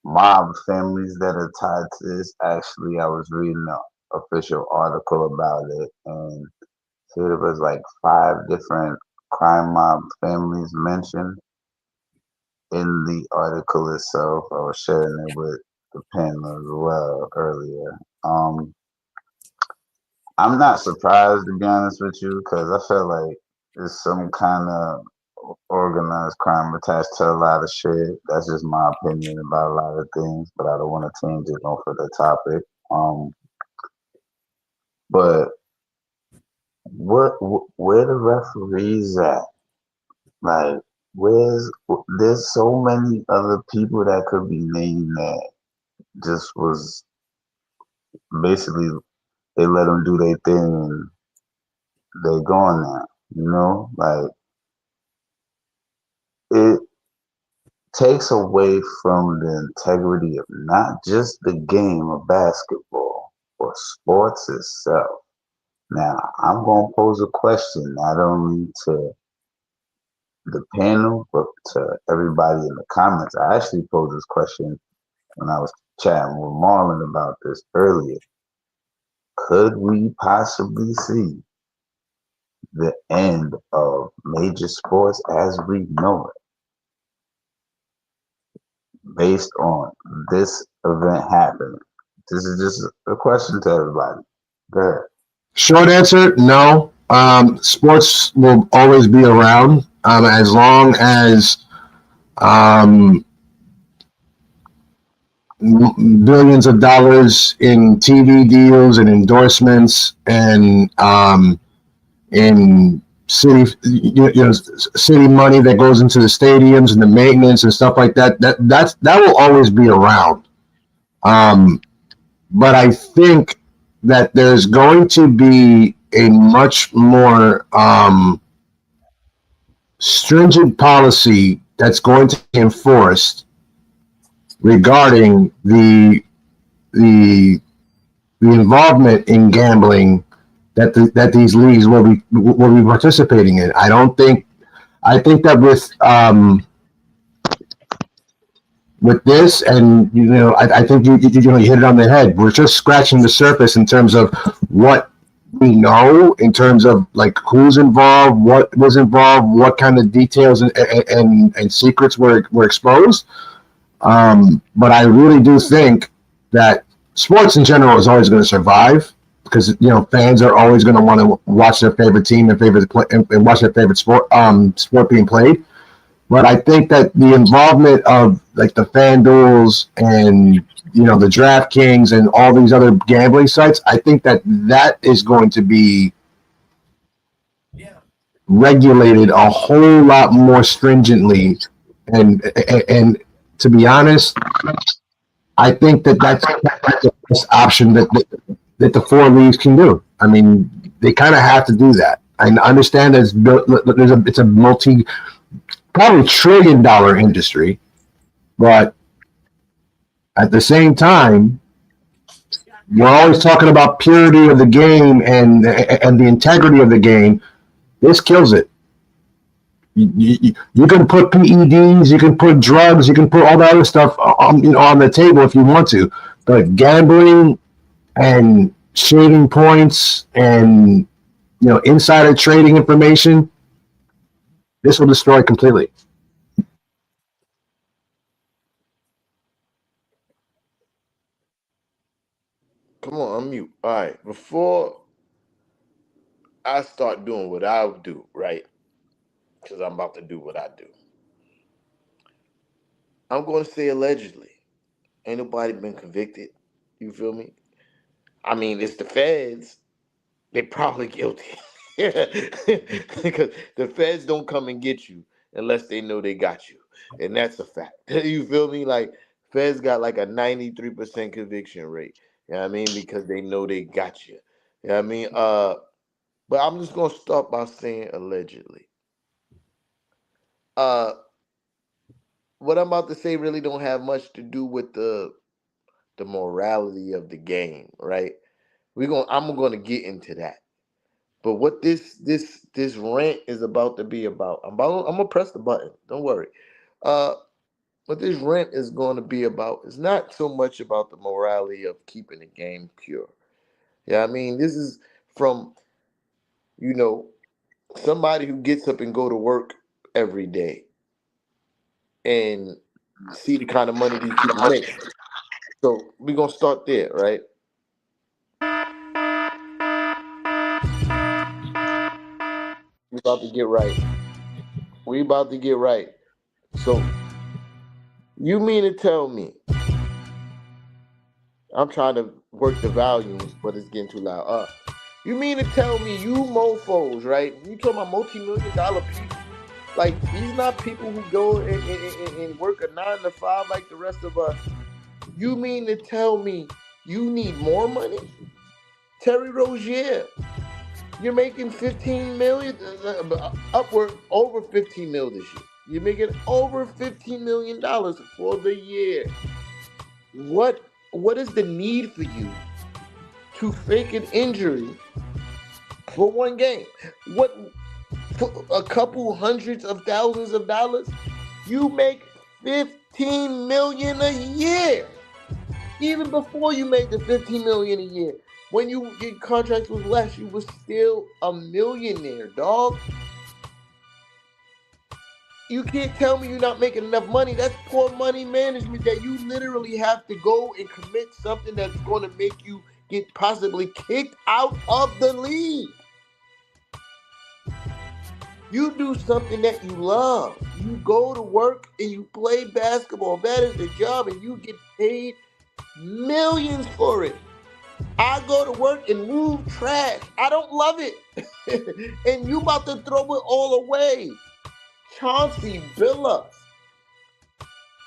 mob families that are tied to this. Actually, I was reading an official article about it, and there was like 5 different crime mob families mentioned in the article itself. I was sharing it with the panel as well earlier. I'm not surprised, to be honest with you, because I feel like there's some kind of organized crime attached to a lot of shit. That's just my opinion about a lot of things, but I don't want to change it off of the topic. But where the referees at? Like, there's so many other people that could be named that just was basically they let them do their thing and they gone now. Like, it takes away from the integrity of not just the game of basketball or sports itself. Now, I'm going to pose a question not only to the panel, but to everybody in the comments. I actually posed this question when I was chatting with Marlon about this earlier. Could we possibly see the end of major sports as we know it based on this event happening? This is just a question to everybody. Go ahead. Short answer, no. Sports will always be around as long as billions of dollars in TV deals and endorsements and in city city money that goes into the stadiums and the maintenance and stuff like that. That will always be around. But I think that there's going to be a much more stringent policy that's going to be enforced regarding the involvement in gambling that these leagues will be participating in. I think that with this, and I think you hit it on the head. We're just scratching the surface in terms of what we know, in terms of like who's involved, what was involved, what kind of details and secrets were exposed. But I really do think that sports in general is always going to survive because fans are always going to want to watch their favorite team and watch their favorite sport being played. But I think that the involvement of like the FanDuels and the DraftKings and all these other gambling sites, I think that is going to be regulated a whole lot more stringently. And to be honest, I think that's the best option that the four leagues can do. I mean, they kind of have to do that. I understand that it's a probably $1 trillion industry, but at the same time, we're always talking about purity of the game and the integrity of the game. This kills it. You can put PEDs, you can put drugs, you can put all that other stuff on the table if you want to, but gambling and shading points and insider trading information, this will destroy completely. Come on, unmute. All right. Before I start doing what I do, right? Because I'm about to do what I do. I'm going to say allegedly. Ain't nobody been convicted. You feel me? I mean, it's the feds. They probably guilty. Because the feds don't come and get you unless they know they got you. And that's a fact. You feel me? Like, feds got like a 93% conviction rate. You know what I mean? Because they know they got you. You know what I mean? But I'm just going to start by saying allegedly. What I'm about to say really don't have much to do with the morality of the game, right? I'm going to get into that. But what this rant is about to be about, I'm gonna press the button. Don't worry. What this rant is going to be about is not so much about the morality of keeping the game pure. Yeah, I mean, this is from somebody who gets up and go to work every day and see the kind of money these people make. So we're gonna start there, right? We about to get right. We about to get right. So you mean to tell me? I'm trying to work the volume, but it's getting too loud. You mean to tell me you mofos, right? You talking about multi-million-dollar people? Like, these not people who go and work a 9 to 5 like the rest of us. You mean to tell me you need more money? Terry Rozier, you're making 15 million, upward over 15 mil this year. You're making over $15 million for the year. What is the need for you to fake an injury for one game? What, for a couple hundreds of thousands of dollars? You make $15 million a year. Even before you made the $15 million a year, when your contract was less, you were still a millionaire, dog. You can't tell me you're not making enough money. That's poor money management, that you literally have to go and commit something that's going to make you get possibly kicked out of the league. You do something that you love. You go to work and you play basketball. That is the job, and you get paid millions for it. I go to work and move trash. I don't love it. And you about to throw it all away. Chauncey Billups.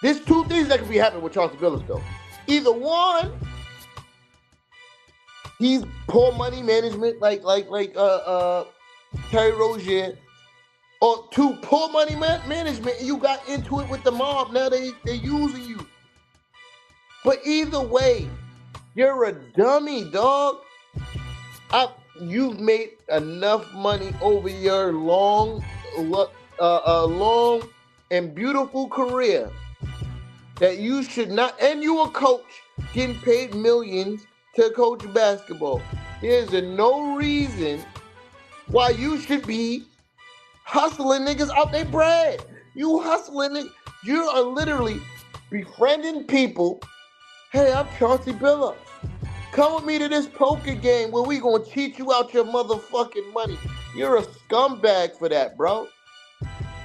There's two things that could be happening with Chauncey Billups, though. Either one, he's poor money management, like Terry Rozier, or two, poor money management, and you got into it with the mob. Now they're using you. But either way, you're a dummy, dog. You've made enough money over your long and beautiful career that you should not. And you a coach getting paid millions to coach basketball. There's no reason why you should be hustling niggas out their bread. You hustling it. You are literally befriending people. Hey, I'm Chauncey Billups. Come with me to this poker game where we gonna cheat you out your motherfucking money. You're a scumbag for that, bro.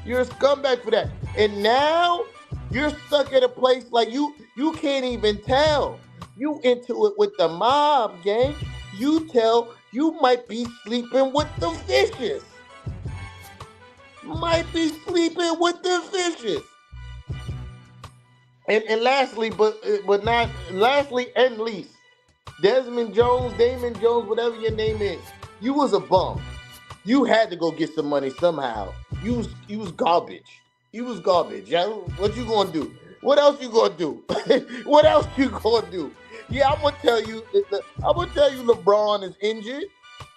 You're a scumbag for that. And now you're stuck at a place like you can't even tell. You into it with the mob, gang. You tell you might be sleeping with the fishes. Might be sleeping with the fishes. And lastly, but not lastly and least, Damon Jones, whatever your name is, you was a bum. You had to go get some money somehow. You was garbage. You was garbage. Yeah? What you gonna do? What else you gonna do? What else you gonna do? Yeah, I'm gonna tell you. LeBron is injured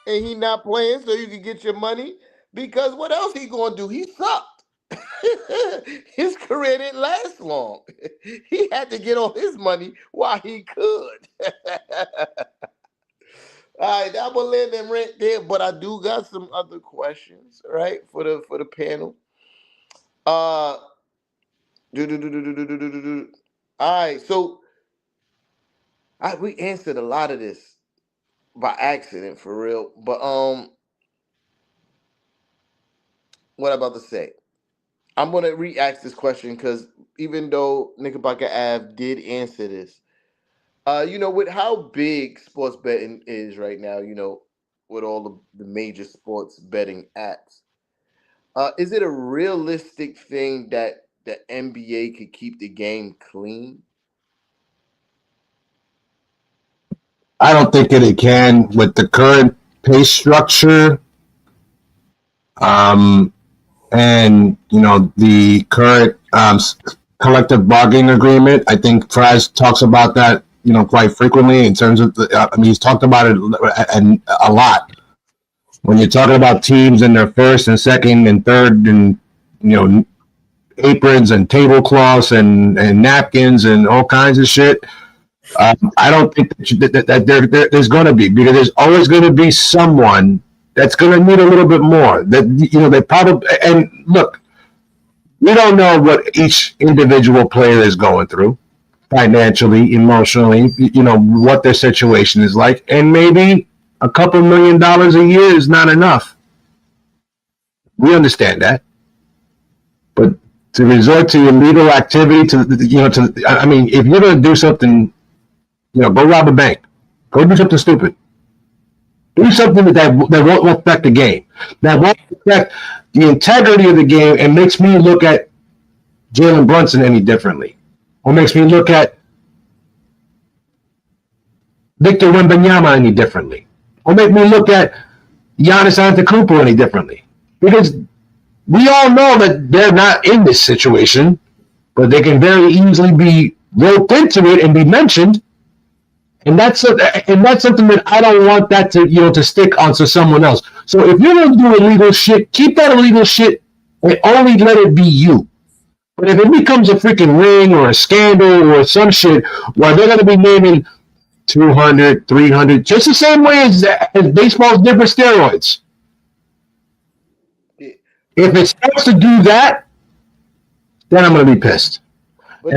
and he not playing, so you can get your money. Because what else he gonna do? He sucked. His career didn't last long. He had to get all his money while he could. All right, I'm gonna let them rent there, but I do got some other questions, right, for the panel. Uh, All right, so we answered a lot of this by accident for real, but what I'm about to say, I'm gonna re-ask this question because even though Knickerbocker Ave did answer this, with how big sports betting is right now, with all the major sports betting apps, is it a realistic thing that the NBA could keep the game clean? I don't think that it can with the current pay structure, um, and the current collective bargaining agreement. I think Fras talks about that quite frequently in terms of he's talked about it a lot. When you're talking about teams in their first and second and third and aprons and tablecloths and napkins and all kinds of shit. I don't think that there's going to be, because there's always going to be someone that's going to need a little bit more. That they probably, and look, we don't know what each individual player is going through financially, emotionally, what their situation is like, and maybe a couple $1 million a year is not enough. We understand that, but to resort to illegal activity, if you're going to do something, go rob a bank, go do something stupid, do something that won't affect the game, that won't affect the integrity of the game, and makes me look at Jalen Brunson any differently, or makes me look at Victor Wembanyama any differently, or make me look at Giannis Antetokounmpo any differently, because we all know that they're not in this situation, but they can very easily be roped into it and be mentioned, and that's something that I don't want that to stick onto someone else. So if you're gonna do illegal shit, keep that illegal shit and only let it be you. But if it becomes a freaking ring or a scandal or some shit where they're gonna be naming 200, 300, just the same way as baseball's different steroids. Yeah. If it starts to do that, then I'm going to be pissed. But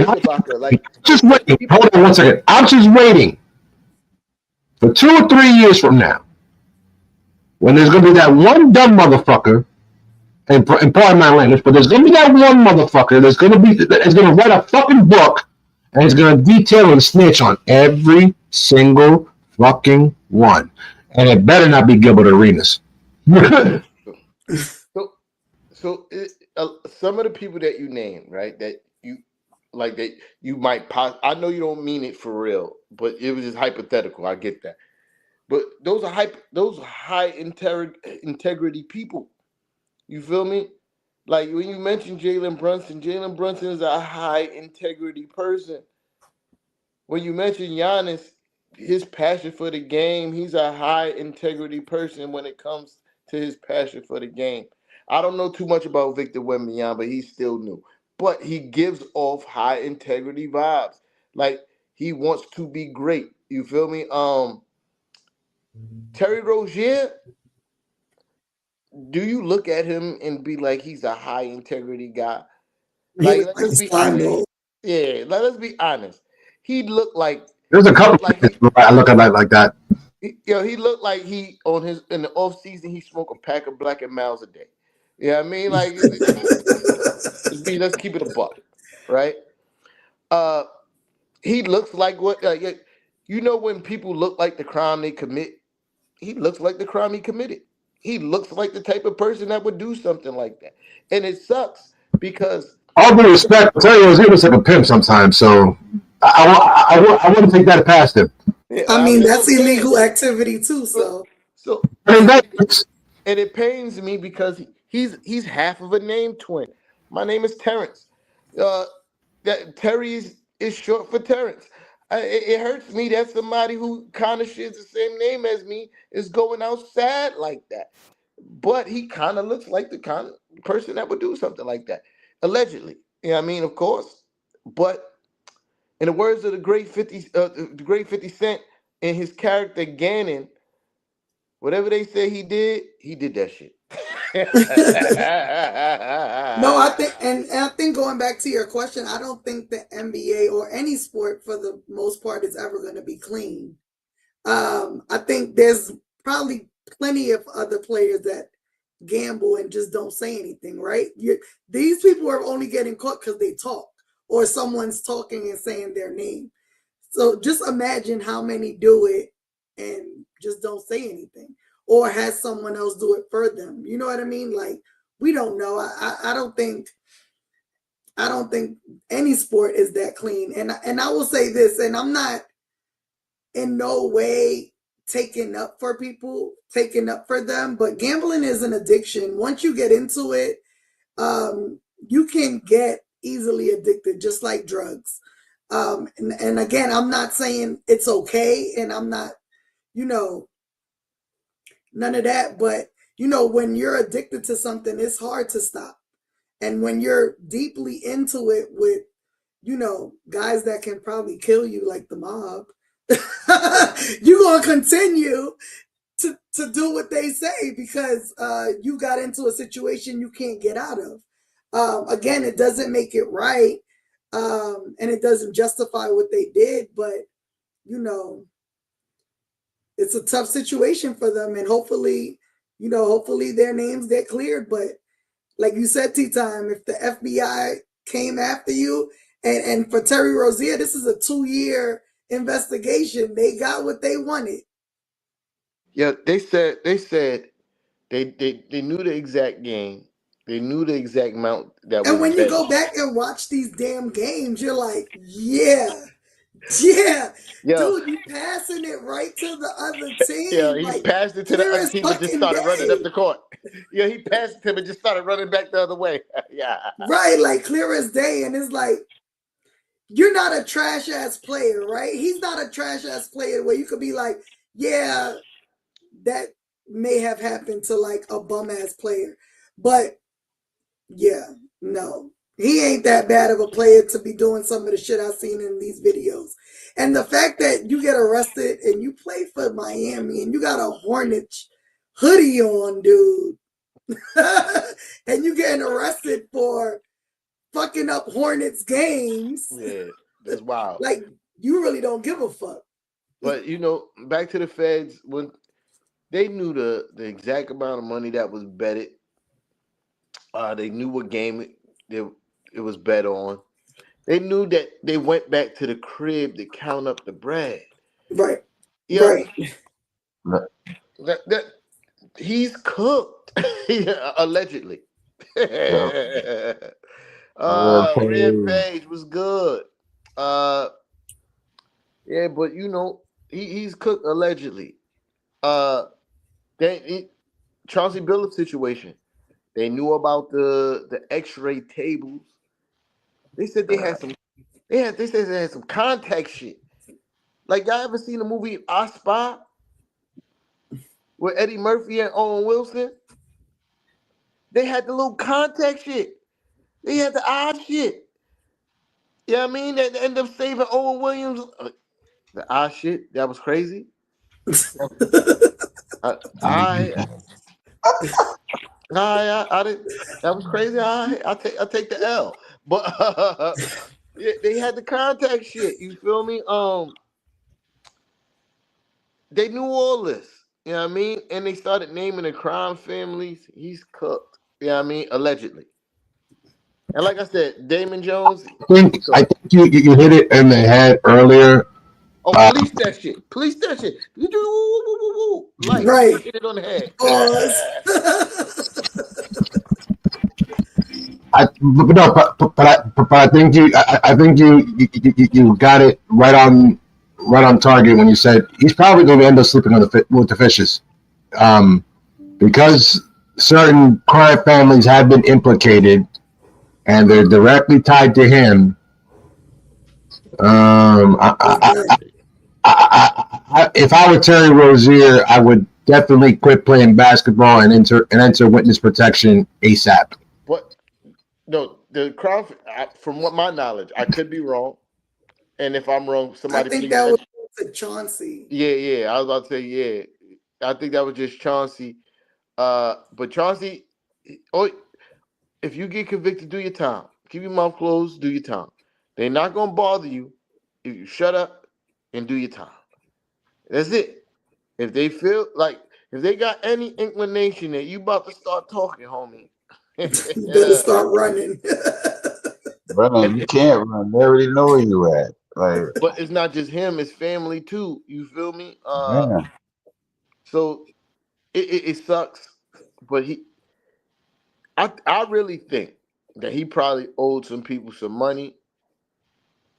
Just waiting. Hold on one second. I'm just waiting for 2 or 3 years from now, when there's going to be that one dumb motherfucker, and pardon my language, but there's going to be that one motherfucker that's going to write a fucking book, and he's going to detail and snitch on every single fucking one. And it better not be Gilbert Arenas. So some of the people that you named, right, that you might I know you don't mean it for real, but it was just hypothetical. I get that. But those are high integrity people. You feel me? Like when you mentioned Jalen Brunson is a high integrity person. When you mention Giannis, his passion for the game, he's a high integrity person when it comes to his passion for the game. I don't know too much about Victor Wembanyama, but he's still new. But he gives off high integrity vibes. Like he wants to be great. You feel me? Terry Rozier, do you look at him and be like he's a high integrity guy? He Like looked like let's a be slime honest. ball. Yeah, let's be honest. He looked like There's a he couple looked like of things I look at like that. he looked like he on his in the off season he smoked a pack of Black and Miles a day. You know what I mean? Like let's keep it a buck, right? Uh, he looks like what you know when people look like the crime they commit. He looks like the crime he committed. He looks like the type of person that would do something like that, and it sucks because All due respect, I'll tell you, he looks like a pimp sometimes. So I wouldn't take that past him. yeah, I I mean, mean that's what that's I'm saying. illegal activity too. So So so I mean, and that's and it pains me because he's half of a name twin. My name is Terrence. Uh, that Terry is short for Terrence. It hurts me that somebody who kind of shares the same name as me is going out sad like that. But he kind of looks like the kind of person that would do something like that, allegedly. Yeah, I mean, of course. But in the words of the great 50 Cent in his character Gannon, whatever they say he did that shit. no, I think, and I think going back to your question, I don't think the NBA or any sport for the most part is ever going to be clean. I think there's probably plenty of other players that gamble and just don't say anything, right? These people are only getting caught because they talk or someone's talking and saying their name. So just imagine how many do it and just don't say anything or has someone else do it for them. You know what I mean? Like we don't know. I don't think any sport is that clean. And I will say this, and I'm not in no way taking up for people, taking up for them, but gambling is an addiction. Once you get into it, you can get easily addicted, just like drugs. And again, I'm not saying it's okay, and I'm not, you know, none of that. But when you're addicted to something, it's hard to stop. And when you're deeply into it with, guys that can probably kill you, like the mob, you're gonna continue to do what they say because you got into a situation you can't get out of. Again, it doesn't make it right, and it doesn't justify what they did, but it's a tough situation for them, and hopefully their names get cleared. But like you said, T-Time, if the FBI came after you, and for Terry Rozier, this is a 2-year investigation. They got what they wanted. Yeah, they knew the exact game. They knew the exact amount that And was when you bet. go back and watch these damn games, you're like, yeah, Yeah, dude, you passing it right to the other yeah, team, he like passed it to the clear other as team and just fucking started running up day. the court. Yeah, he passed it to him and just started running back the other way. Yeah. Right, like clear as day. And it's like, you're not a trash ass player, right? He's not a trash ass player where you could be like, yeah, that may have happened to like a bum ass player. But yeah, no. He ain't that bad of a player to be doing some of the shit I've seen in these videos. And the fact that you get arrested and you play for Miami and you got a Hornets hoodie on, dude, and you getting arrested for fucking up Hornets games, Yeah, that's wild. like you really don't give a fuck. But back to the feds when they knew the exact amount of money that was betted. They knew what game it was bet on. They knew that they went back to the crib to count up the bread. Right, Yeah, right. that he's cooked allegedly. Yeah. Red Okay. Page was good. Uh, yeah, but he's cooked allegedly. Uh, Chauncey Billups situation. They knew about the X-ray tables. They said they had some. They said they had some contact shit. Like y'all ever seen the movie I Spy with Eddie Murphy and Owen Wilson? They had the little contact shit. They had the odd shit. You know what I mean? They ended up saving Owen Williams. The odd shit. That was crazy. I didn't. That was crazy. I take the L. But yeah, they had the contact shit. You feel me? They knew all this. You know what I mean? And they started naming the crime families. He's cooked. You know what I mean? Allegedly. And like I said, Damon Jones. I think you hit it in the head earlier. Oh, police that shit. Police that shit. You do like Right. hit it on the head. But I think you got it right on target when you said he's probably going to end up sleeping with the fishes, because certain crime families have been implicated and they're directly tied to him. If I were Terry Rozier, I would definitely quit playing basketball and enter witness protection ASAP. But no, the crime, from what my knowledge, I could be wrong, and if I'm wrong, somebody. I think that was to Chauncey. Yeah. I was about to say yeah. I think that was just Chauncey. But Chauncey, if you get convicted, do your time. Keep your mouth closed. Do your time. They're not gonna bother you if you shut up and do your time. That's it. If they feel like if they got any inclination that you about to start talking, homie, you better start running. Brother, you can't run. They already know where you at. Like, but it's not just him; it's family too. You feel me? yeah. So it sucks, but I really think that he probably owed some people some money,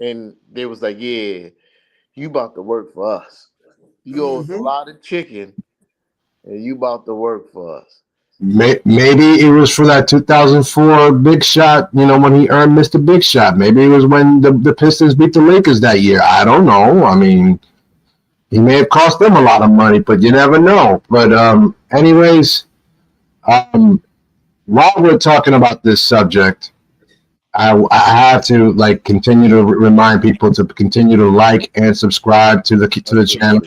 and they was like, "Yeah, you about to work for us. You owe us a lot of chicken, and you about to work for us." Maybe it was for that 2004 Big Shot, when he earned Mr. Big Shot. Maybe it was when the Pistons beat the Lakers that year. I don't know. I mean, he may have cost them a lot of money, but you never know. But anyways, while we're talking about this subject, I have to continue to remind people to continue to like and subscribe to the channel.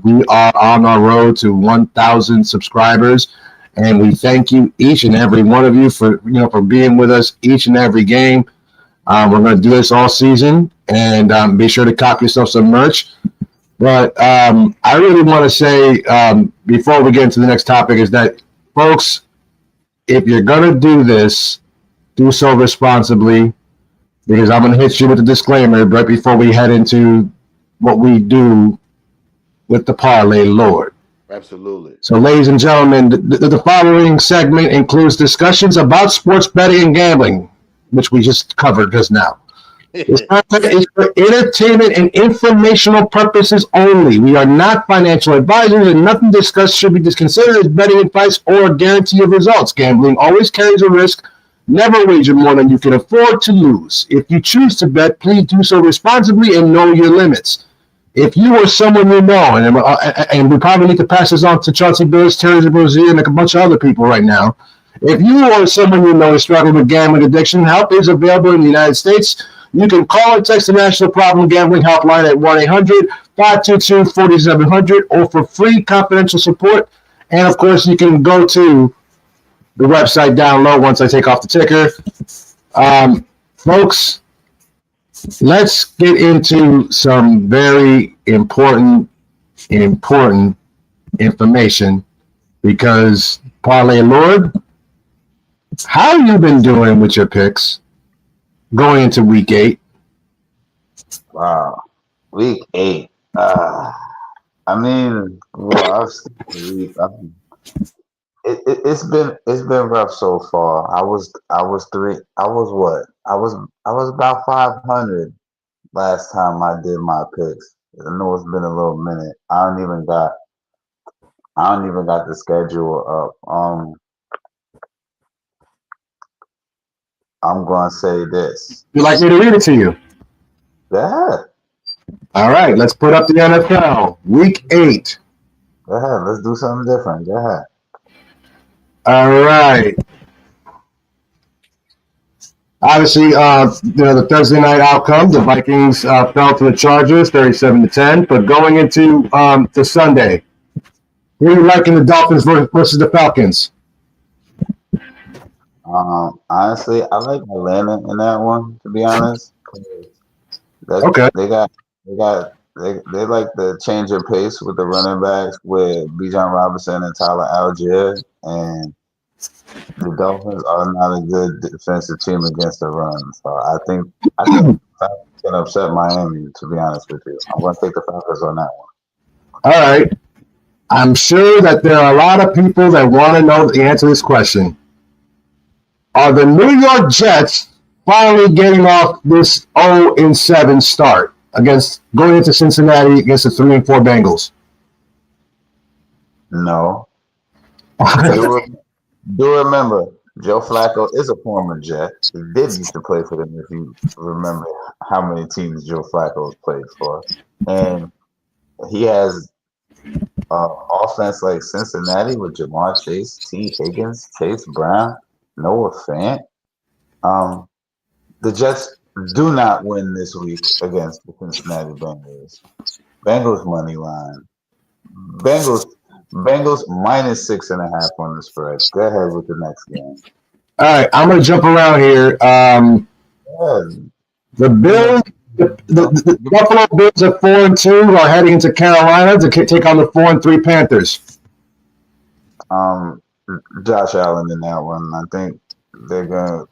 We are on our road to 1,000 subscribers. And we thank you, each and every one of you, for being with us each and every game. We're going to do this all season, and be sure to cop yourself some merch. But I really want to say, before we get into the next topic, is that, folks, if you're going to do this, do so responsibly, because I'm going to hit you with a disclaimer right before we head into what we do with the Parlay Lord. Absolutely. So, ladies and gentlemen, the following segment includes discussions about sports betting and gambling, which we just covered just now. This content is for entertainment and informational purposes only. We are not financial advisors, and nothing discussed should be considered as betting advice or a guarantee of results. Gambling always carries a risk. Never wager more than you can afford to lose. If you choose to bet, please do so responsibly and know your limits. If you or someone you know, and we probably need to pass this on to Chauncey Billups, Terry Rozier, and a bunch of other people right now. If you or someone you know is struggling with gambling addiction, help is available in the United States. You can call or text the National Problem Gambling Helpline at 1-800-522-4700, or for free confidential support. And, of course, you can go to the website down low once I take off the ticker. Folks, let's get into some very important information, because Parlay Lord, how you been doing with your picks going into week 8? Wow. Week 8. I mean, well, it's been rough so far. I was about 500 last time I did my picks. I know it's been a little minute. I don't even got the schedule up. I'm going to say this. You'd like me to read it to you? Go ahead. All right, let's put up the NFL. Week 8. Go ahead. Let's do something different. Go ahead. All right. Obviously, the Thursday night outcome, the Vikings fell to the Chargers, 37-10. But going into the Sunday, who are you liking the Dolphins versus the Falcons? Honestly, I like Atlanta in that one. To be honest, Okay. they like the change of pace with the running backs with Bijan Robinson and Tyler Algier, and the Dolphins are not a good defensive team against the run. So I think Falcons can upset Miami. To be honest with you, I'm going to take the Falcons on that one. All right. I'm sure that there are a lot of people that want to know the answer to this question. Are the New York Jets finally getting off this 0-7 start going into Cincinnati against the 3-4 Bengals? No. Do remember, Joe Flacco is a former Jet. He did used to play for them, if you remember how many teams Joe Flacco has played for. And he has offense like Cincinnati with Jamar Chase, T. Higgins, Chase Brown, Noah Fant. The Jets do not win this week against the Cincinnati Bengals. Bengals money line. Bengals -6.5 on the spread. Go ahead with the next game. All right, I'm going to jump around here. The Bills, the Buffalo Bills at 4-2 are heading into Carolina to take on the 4-3 Panthers. Josh Allen in that one. I think they're gonna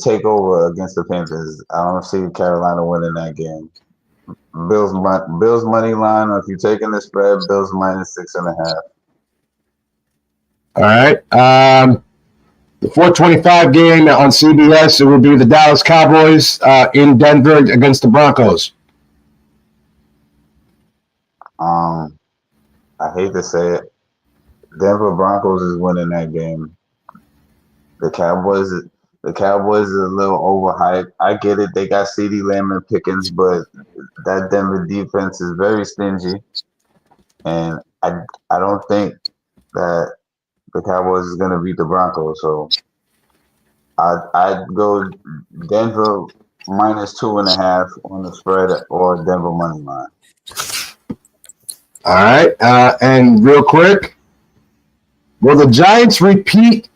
take over against the Panthers. I don't see Carolina winning that game. Bills money line. If you're taking the spread, Bills -6.5. All right. The 4:25 game on CBS. It will be the Dallas Cowboys in Denver against the Broncos. I hate to say it, Denver Broncos is winning that game. The Cowboys is a little overhyped. I get it. They got CeeDee Lamb and Pickens, but that Denver defense is very stingy, and I don't think that the Cowboys is going to beat the Broncos. So I'd go Denver -2.5 on the spread or Denver money line. All right. And real quick, will the Giants repeat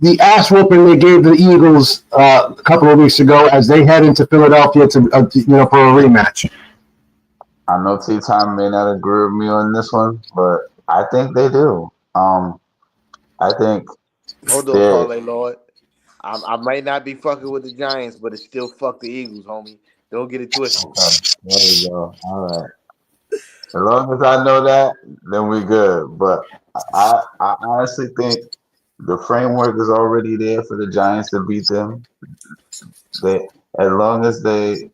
the ass whooping they gave the Eagles a couple of weeks ago as they head into Philadelphia for a rematch? I know T-Time may not agree with me on this one, but I think they do. I think. Hold on, Parlay Lord. I might not be fucking with the Giants, but it's still fuck the Eagles, homie. Don't get it twisted. There you go. All right. As long as I know that, then we good. But I honestly think the framework is already there for the Giants to beat them. As long as they,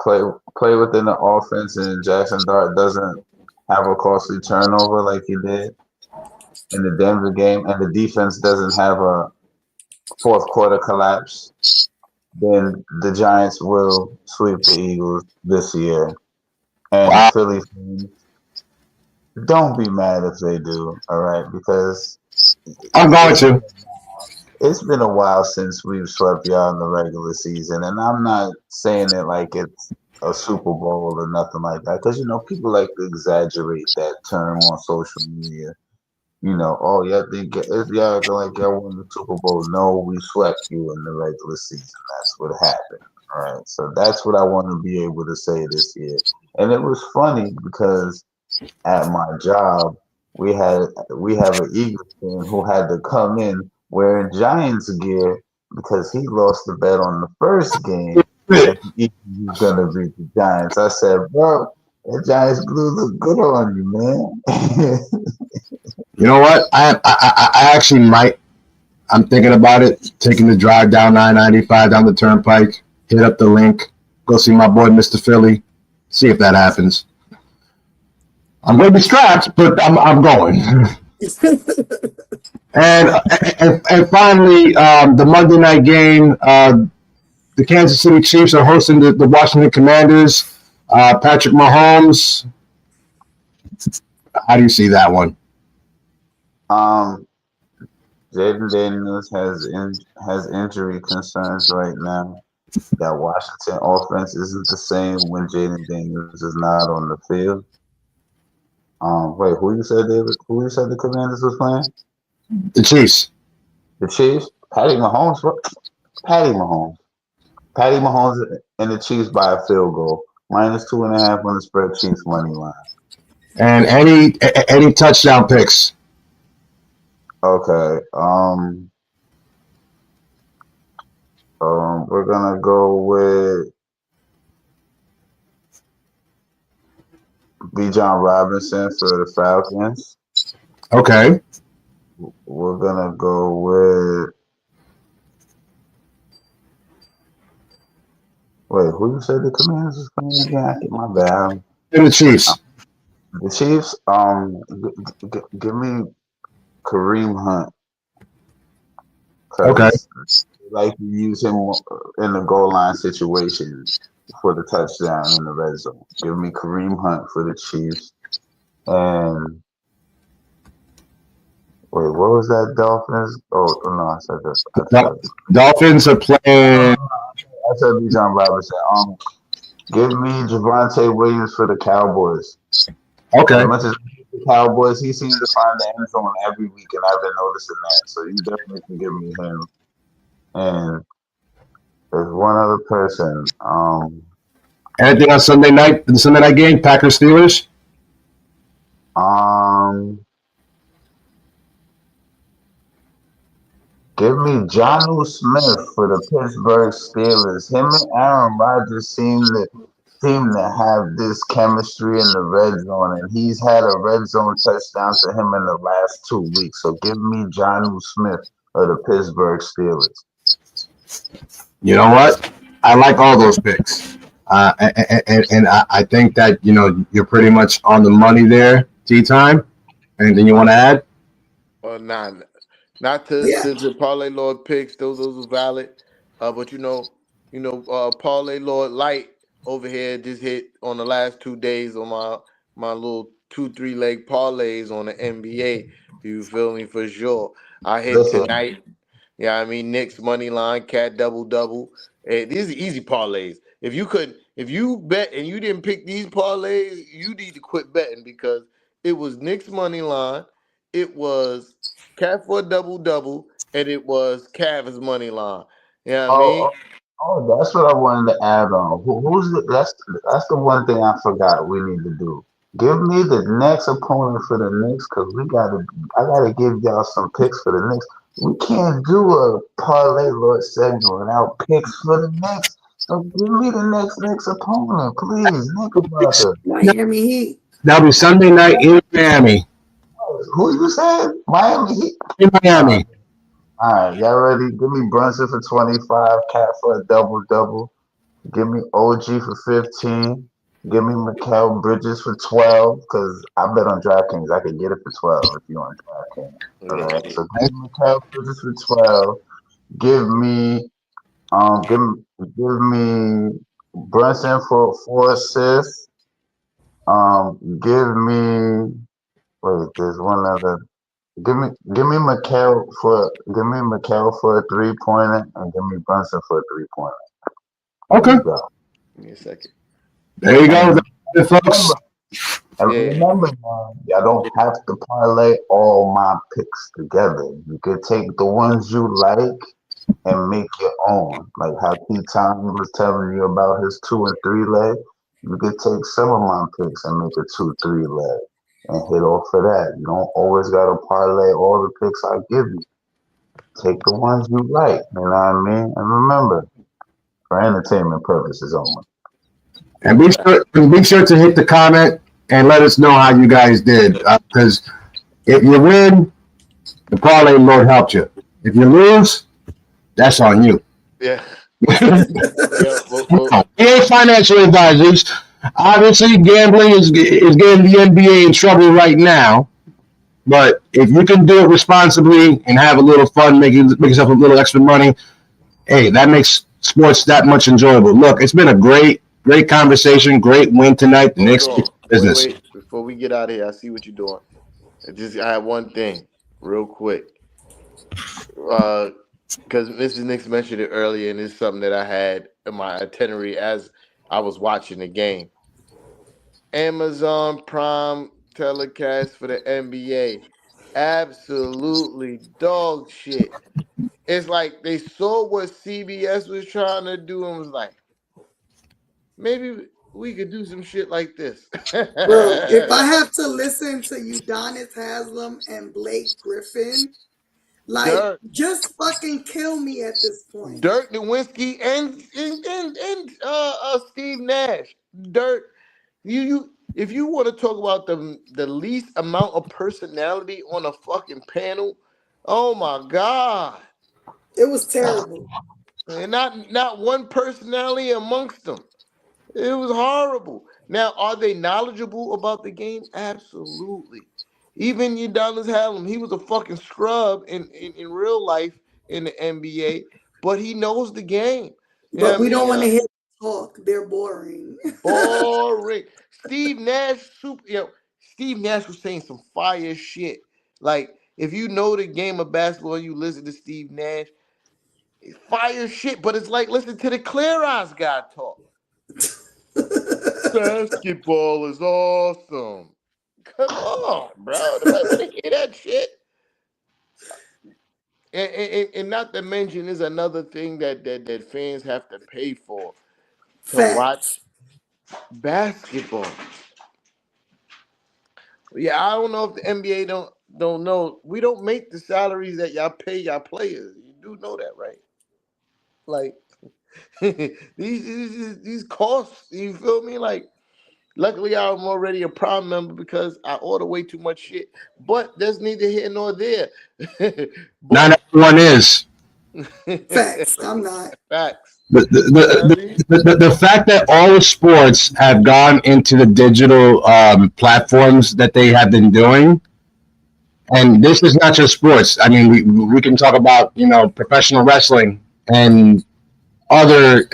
play within the offense and Jackson Dart doesn't have a costly turnover like he did in the Denver game, and the defense doesn't have a fourth quarter collapse, then the Giants will sweep the Eagles this year. And Philly fans, don't be mad if they do, all right? Because I'm going to. It's been a while since we've swept y'all in the regular season, and I'm not saying it like it's a Super Bowl or nothing like that, because people like to exaggerate that term on social media. Y'all think y'all acting like y'all won the Super Bowl. No, we swept you in the regular season. That's what happened. All right, so that's what I want to be able to say this year. And it was funny because at my job we have an Eagles fan who had to come in wearing Giants gear because he lost the bet on the first game that the Eagles was gonna beat the Giants. I said, bro, that Giants blue look good on you, man. You know what? I actually might. I'm thinking about it. Taking the drive down 995 down the turnpike, hit up the link, go see my boy Mr. Philly, see if that happens. I'm going to be strapped, but I'm going. And finally, the Monday night game, the Kansas City Chiefs are hosting the Washington Commanders. Patrick Mahomes. How do you see that one? Jaden Daniels has injury concerns right now. That Washington offense isn't the same when Jaden Daniels is not on the field. Wait, who you said David? Who you said the Commanders was playing? The Chiefs. The Chiefs. Patty Mahomes. Patty Mahomes. Patty Mahomes and the Chiefs by a field goal. -2.5 on the spread. Chiefs money line. And any touchdown picks? Okay. We're gonna go with Bijan Robinson for the Falcons. Okay. We're gonna go with. Wait, who you said the Commanders was playing again? My bad. And the Chiefs. The Chiefs. Give me Kareem Hunt. Okay. Like to use him in the goal line situation for the touchdown in the red zone. Give me Kareem Hunt for the Chiefs. And wait, what was that? Dolphins? Oh no, I said this. Dolphins are playing. I said Bijan Robinson. Give me Javonte Williams for the Cowboys. Okay. As much as the Cowboys, he seems to find the end zone every week, and I've been noticing that. So you definitely can give me him. And there's one other person. Anything on Sunday night? The Sunday night game, Packers Steelers. Give me Jonnu Smith for the Pittsburgh Steelers. Him and Aaron Rodgers seem to have this chemistry in the red zone, and he's had a red zone touchdown to him in the last 2 weeks. So give me Jonnu Smith of the Pittsburgh Steelers. You know what? I like all those picks, and I think that you're pretty much on the money there. Tea time. Anything you want to add? Not to the Parlay Lord picks. Those are valid. But Parlay Lord Light over here just hit on the last 2 days on my little 2-3 leg parlays on the NBA. You feel me? For sure. I hit tonight. Yeah, I mean Knicks money line, cat double. Hey, these are easy parlays. If you bet and you didn't pick these parlays, you need to quit betting because it was Knicks money line, it was cat for a double, and it was Cavs money line. Yeah, you know what I mean. Oh, that's what I wanted to add on. That's the one thing I forgot we need to do. Give me the next opponent for the Knicks because I gotta give y'all some picks for the Knicks. We can't do a Parlay Lord segment without picks for the Knicks. So give me the next opponent, please. Knickerbocker. Miami Heat. That'll be Sunday night in Miami. Who you said? Miami Heat? In Miami. All right, y'all ready? Give me Brunson for 25, Cat for a double. Give me OG for 15. Give me Mikal Bridges for 12, because I bet on DraftKings I could get it for 12 if you want DraftKings. All right, so give me Mikal Bridges for 12. Give me Brunson for 4 assists. There's one other. Give me Mikal for a 3-pointer and give me Brunson for a 3-pointer. Okay. Give me a second. There you go, folks. And remember, man, y'all don't have to parlay all my picks together. You could take the ones you like and make your own. Like how T-Time was telling you about his 2 and 3 leg. You could take some of my picks and make a 2-3 leg and hit off for that. You don't always got to parlay all the picks I give you. Take the ones you like, you know what I mean? And remember, for entertainment purposes only. And be sure to hit the comment and let us know how you guys did. Because if you win, the Parlay Lord helped you. If you lose, that's on you. Yeah. We ain't financial advisors. Obviously, gambling is getting the NBA in trouble right now. But if you can do it responsibly and have a little fun, make yourself a little extra money, hey, that makes sports that much enjoyable. Look, it's been a great conversation, great win tonight. The Hold Knicks on. business. Wait. Before we get out of here, I see what you're doing. I have one thing, real quick. Because Mrs. Nix mentioned it earlier, and it's something that I had in my itinerary as I was watching the game. Amazon Prime telecast for the NBA. Absolutely dog shit. It's like they saw what CBS was trying to do and was like, maybe we could do some shit like this. Bro, if I have to listen to Udonis Haslam and Blake Griffin, like, Dirk, just fucking kill me at this point. Dirk Nowitzki and Steve Nash. Dirk, you if you want to talk about the least amount of personality on a fucking panel, oh my god, It was terrible. and not one personality amongst them. It was horrible. Now, are they knowledgeable about the game? Absolutely. Even Udonis Haslem, he was a fucking scrub in real life in the NBA, but he knows the game. You know But what I we don't mean? want to hear them talk. They're boring. Boring. Steve Nash, Steve Nash was saying some fire shit. Like, if you know the game of basketball and you listen to Steve Nash, it's fire shit, but it's like listen to the Clear Eyes guy talk. Basketball is awesome. Come on, bro. Nobody want to hear that shit. And not to mention, there's another thing that fans have to pay for to watch Facts. basketball. Yeah, I don't know if the NBA don't know. We don't make the salaries that y'all pay y'all players. You do know that, right? Like these costs. You feel me? Like, luckily I'm already a Prime member because I order way too much shit. But that's neither here nor there. Not But everyone is. Facts. I'm not. facts. The, You know what I mean? the fact that all the sports have gone into the digital platforms that they have been doing, and this is not just sports. I mean, we can talk about professional wrestling and other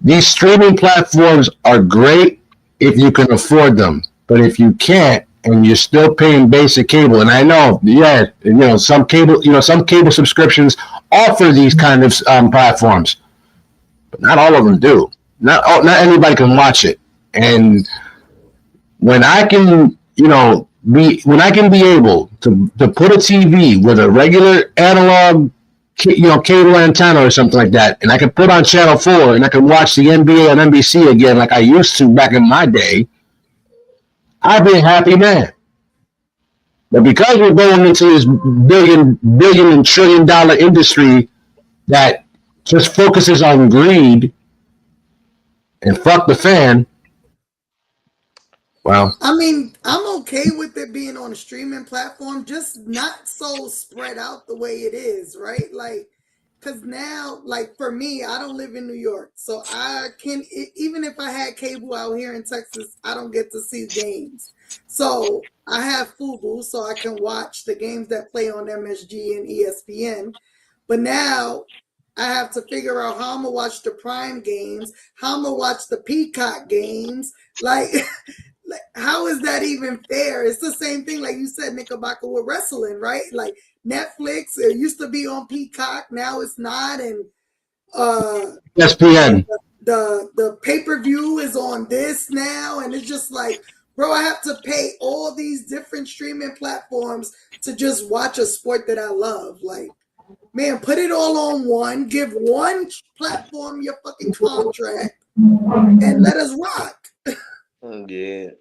these streaming platforms are great if you can afford them, but if you can't and you're still paying basic cable, and I know, yeah, some cable subscriptions offer these kind of platforms, but not all of them do. Not anybody can watch it. And when I can, when I can be able to put a TV with a regular analog, cable antenna or something like that, and I can put on Channel 4 and I can watch the NBA on NBC again like I used to back in my day, I'd be a happy man. But because we're going into this billion and trillion dollar industry that just focuses on greed and fuck the fan, well, I mean, I'm okay with it being on a streaming platform, just not so spread out the way it is, right? Like, because now, like, for me, I don't live in New York, so I can, even if I had cable out here in Texas, I don't get to see games. So I have Fubo, so I can watch the games that play on MSG and ESPN. But now I have to figure out how I'm gonna watch the Prime games, how I'm gonna watch the Peacock games. Like, how is that even fair? It's the same thing, like you said, Knickerbocker, with wrestling, right? Like, Netflix, it used to be on Peacock, now it's not, and ESPN. the pay-per-view is on this now, and it's just like, bro, I have to pay all these different streaming platforms to just watch a sport that I love. Like, man, put it all on one, give one platform your fucking contract, and let us rock. Yeah.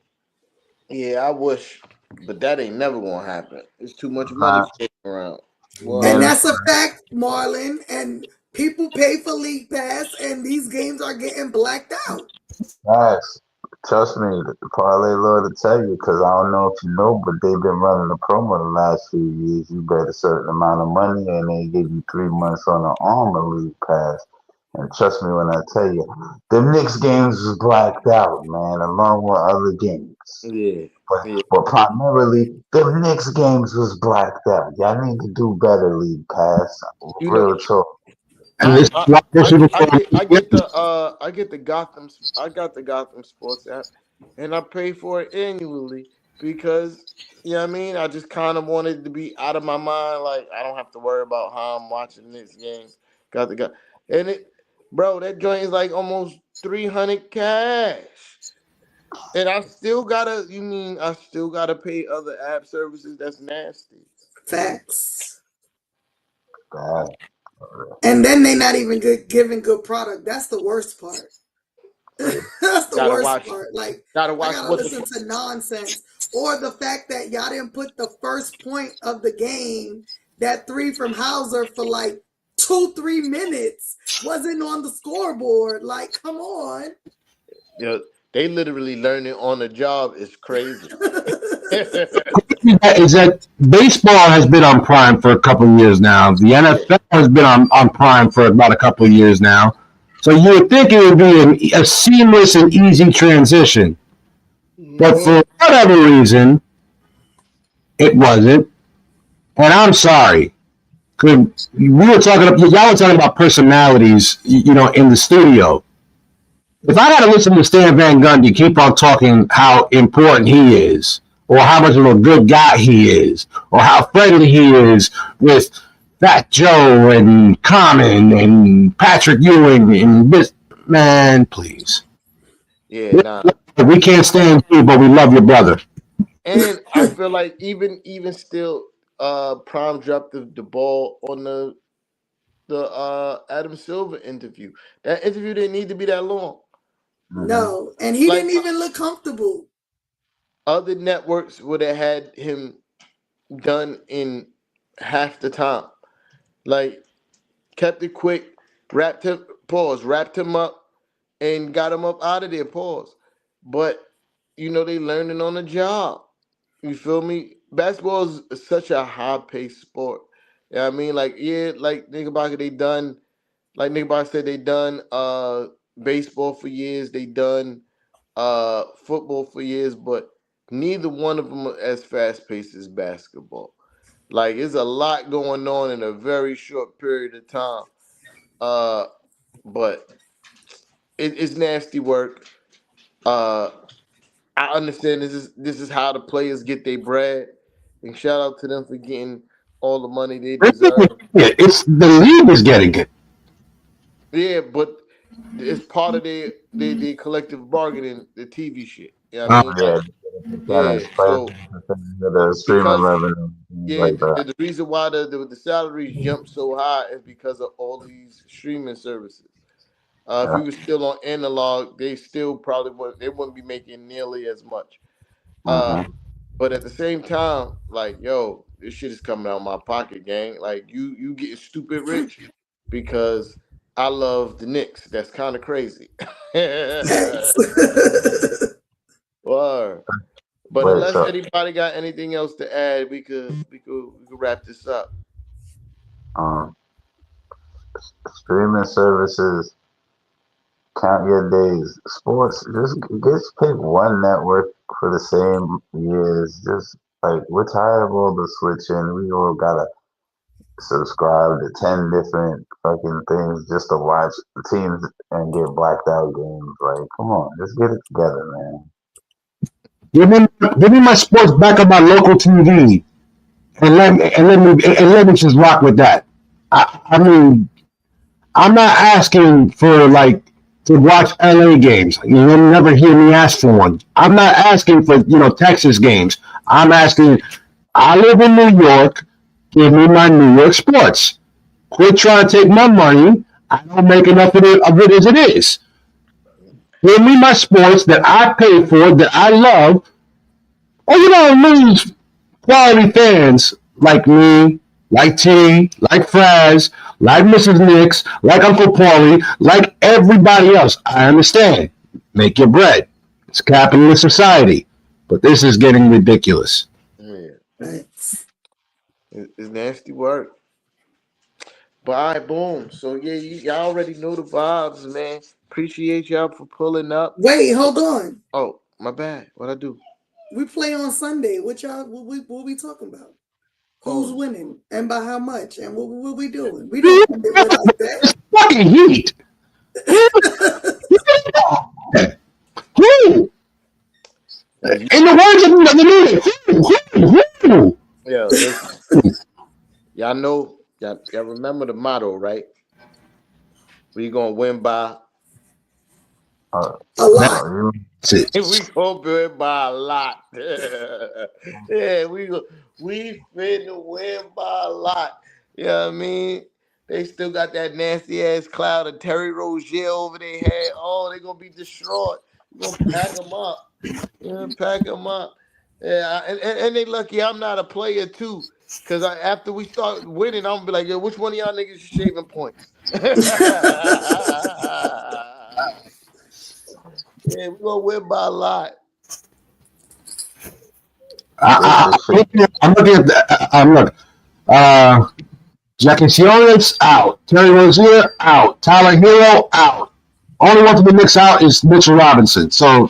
Yeah, I wish, but that ain't never gonna happen. It's too much money kicking around. Well, And that's a fact, Marlon. And people pay for League Pass, and these games are getting blacked out. Facts. Trust me, the parlay Lord to tell you, because I don't know if you know, but they've been running a promo the last few years. You bet a certain amount of money, and they give you 3 months on an Armor League Pass. And trust me when I tell you, the Knicks games was blacked out, man, along with other games. Knicks. Yeah. But primarily, the Knicks games was blacked out. Y'all need to do better, League Pass. You know, Real talk. And this I, wide I, receiver I core, get I get the I got the Gotham Sports app, and I pay for it annually because you know what I mean. I just kind of wanted to be out of my mind. Like I don't have to worry about how I'm watching this games. Got and bro. That joint is like almost 300 cash, and I still gotta. You mean I still gotta pay other app services? That's nasty. Facts. Bad. And then they not even giving good product. That's the worst part. That's the Gotta worst watch. part. Like Gotta I watch gotta what listen the. to nonsense, or the fact that y'all didn't put the first point of the game, that three from Hauser for like 2-3 minutes, wasn't on the scoreboard. Like, come on. You know, they literally learning on the job is crazy. is that baseball has been on Prime for a couple of years now. The NFL has been on Prime for about a couple of years now. So you would think it would be a seamless and easy transition. But for whatever reason, it wasn't. And I'm sorry. Y'all were talking about personalities, in the studio. If I got to listen to Stan Van Gundy keep on talking how important he is, or how much of a good guy he is, or how friendly he is with Fat Joe and Common and Patrick Ewing and this, man, please. Yeah, nah. We can't stand you, but we love your brother. And I feel like even still, Prime dropped the ball on the Adam Silver interview. That interview didn't need to be that long. No, and he Like didn't even look comfortable. other networks would have had him done in half the time. Like kept it quick, wrapped him up, and got him up out of there. Pause. But they learning on the job. You feel me? Basketball is such a high paced sport. Yeah, I mean, like, yeah, like Knickerbocker, like Knickerbocker said, they done baseball for years, they done football for years, but neither one of them are as fast paced as basketball. Like, there's a lot going on in a very short period of time. Uh, but it's nasty work. Uh, I understand this is how the players get their bread, and shout out to them for getting all the money they deserve. It's the league is getting it. Yeah, but it's part of their collective bargaining, the TV shit. You know what I mean? Yeah, Yeah. So the streaming because revenue, things yeah, like that. the reason why the salaries jump so high is because of all these streaming services. If Yeah. we were still on analog, they still probably wouldn't be making nearly as much. Uh, Mm-hmm. But at the same time, like, yo, this shit is coming out of my pocket, gang. Like, you getting stupid rich because I love the Knicks. That's kind of crazy. Facts. Word. But Wait, unless so anybody got anything else to add, we could wrap this up. um, streaming services count your days. Sports just pick one network for the same years. Just like we're tired of all the switching. We all gotta subscribe to 10 different fucking things just to watch teams and get blacked out games. Like, come on, just get it together, man. Give me my sports back on my local TV, and let me just rock with that. I mean, I'm not asking for like to watch LA games. You'll never hear me ask for one. I'm not asking for Texas games. I'm asking. I live in New York. Give me my New York sports. Quit trying to take my money. I don't make enough of it as it is. Give me my sports that I pay for, that I love. Or lose quality fans like me, like T, like Fras, like Mrs. Nicks, like Uncle Paulie, like everybody else. I understand. Make your bread. It's a capitalist society. But this is getting ridiculous. Yeah, Facts. it's nasty work. But all right, boom. So yeah, y'all already know the vibes, man. Appreciate y'all for pulling up. Wait, hold on. Oh, my bad. What I do? We play on Sunday. What we talking about? Who's winning and by how much? And what we doing? We don't do it like that. It's fucking heat. Who? In the words of the movie, Yeah, y'all know, y'all remember the motto, right? We gonna win by a lot. we gonna win by a lot. Yeah, we finna win by a lot. You know what I mean? They still got that nasty ass cloud of Terry Rozier over their head. Oh, they gonna be destroyed. We gonna pack them up. Yeah, pack them up. Yeah, and they lucky I'm not a player too. Cause after we start winning, I'm gonna be like, yo, which one of y'all niggas is shaving points? Yeah, we're gonna win by a lot. I'm looking at that. Jacqueline out. Terry Rozier out. Tyler Hero out. Only one for the Knicks out is Mitchell Robinson. So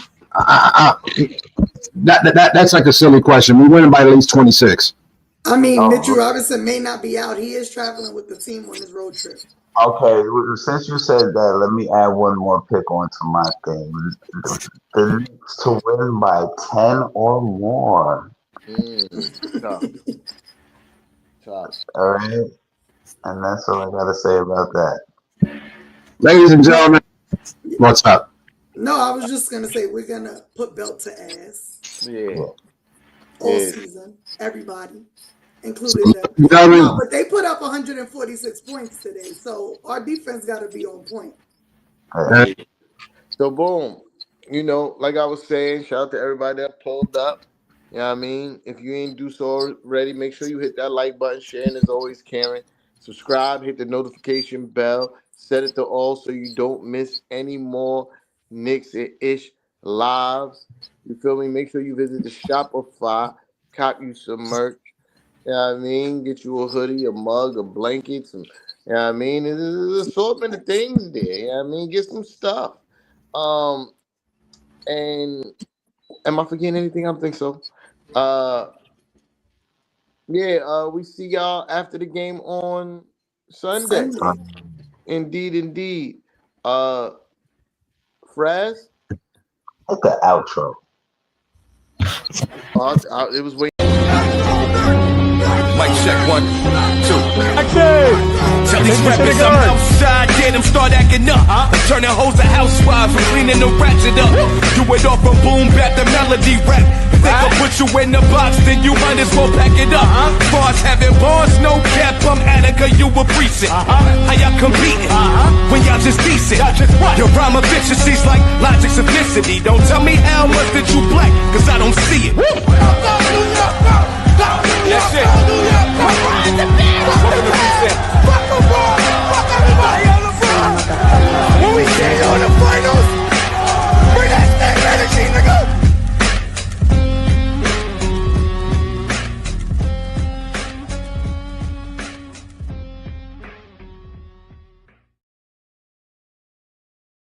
that's like a silly question. We win by at least 26. I mean, Mitchell Robinson may not be out. He is traveling with the team on his road trip. Okay, since you said that, let me add one more pick onto my thing. The Knicks to win by 10 or more. Tough. All right, and that's all I gotta say about that. Ladies and gentlemen, what's up? No, I was just gonna say we're gonna put belt to ass. Yeah. All season, everybody, including them. No, but they put up 146 points today, so our defense got to be on point. So boom, like I was saying, shout out to everybody that pulled up. You know what I mean? If you ain't do so already, make sure you hit that like button. Sharing is always caring. Subscribe, hit the notification bell, set it to all so you don't miss any more Knicks and Ish lives. You feel me? Make sure you visit the Shopify, cop you some merch. You know what I mean? Get you a hoodie, a mug, a blanket, some, you know what I mean? There's an assortment of things there. You know what I mean? Get some stuff. And am I forgetting anything? I don't think so. We see y'all after the game on Sunday. Indeed. Fras? Hit the outro. It was waiting. Mic check 1, 2. Tell these rappers I'm outside, get them start acting up. Turning hoes to housewives, I'm cleaning the ratchet up. Do it off from boom back the melody rap. Think I'll put you in the box, then you might as well pack it up. Fras having bars, no cap, I'm Attica, you a precinct. How y'all competing when y'all just decent? Your rhyme efficiency's like logic simplicity. Don't tell me how much that you black, cause I don't see it. That's it. Welcome to Precinct.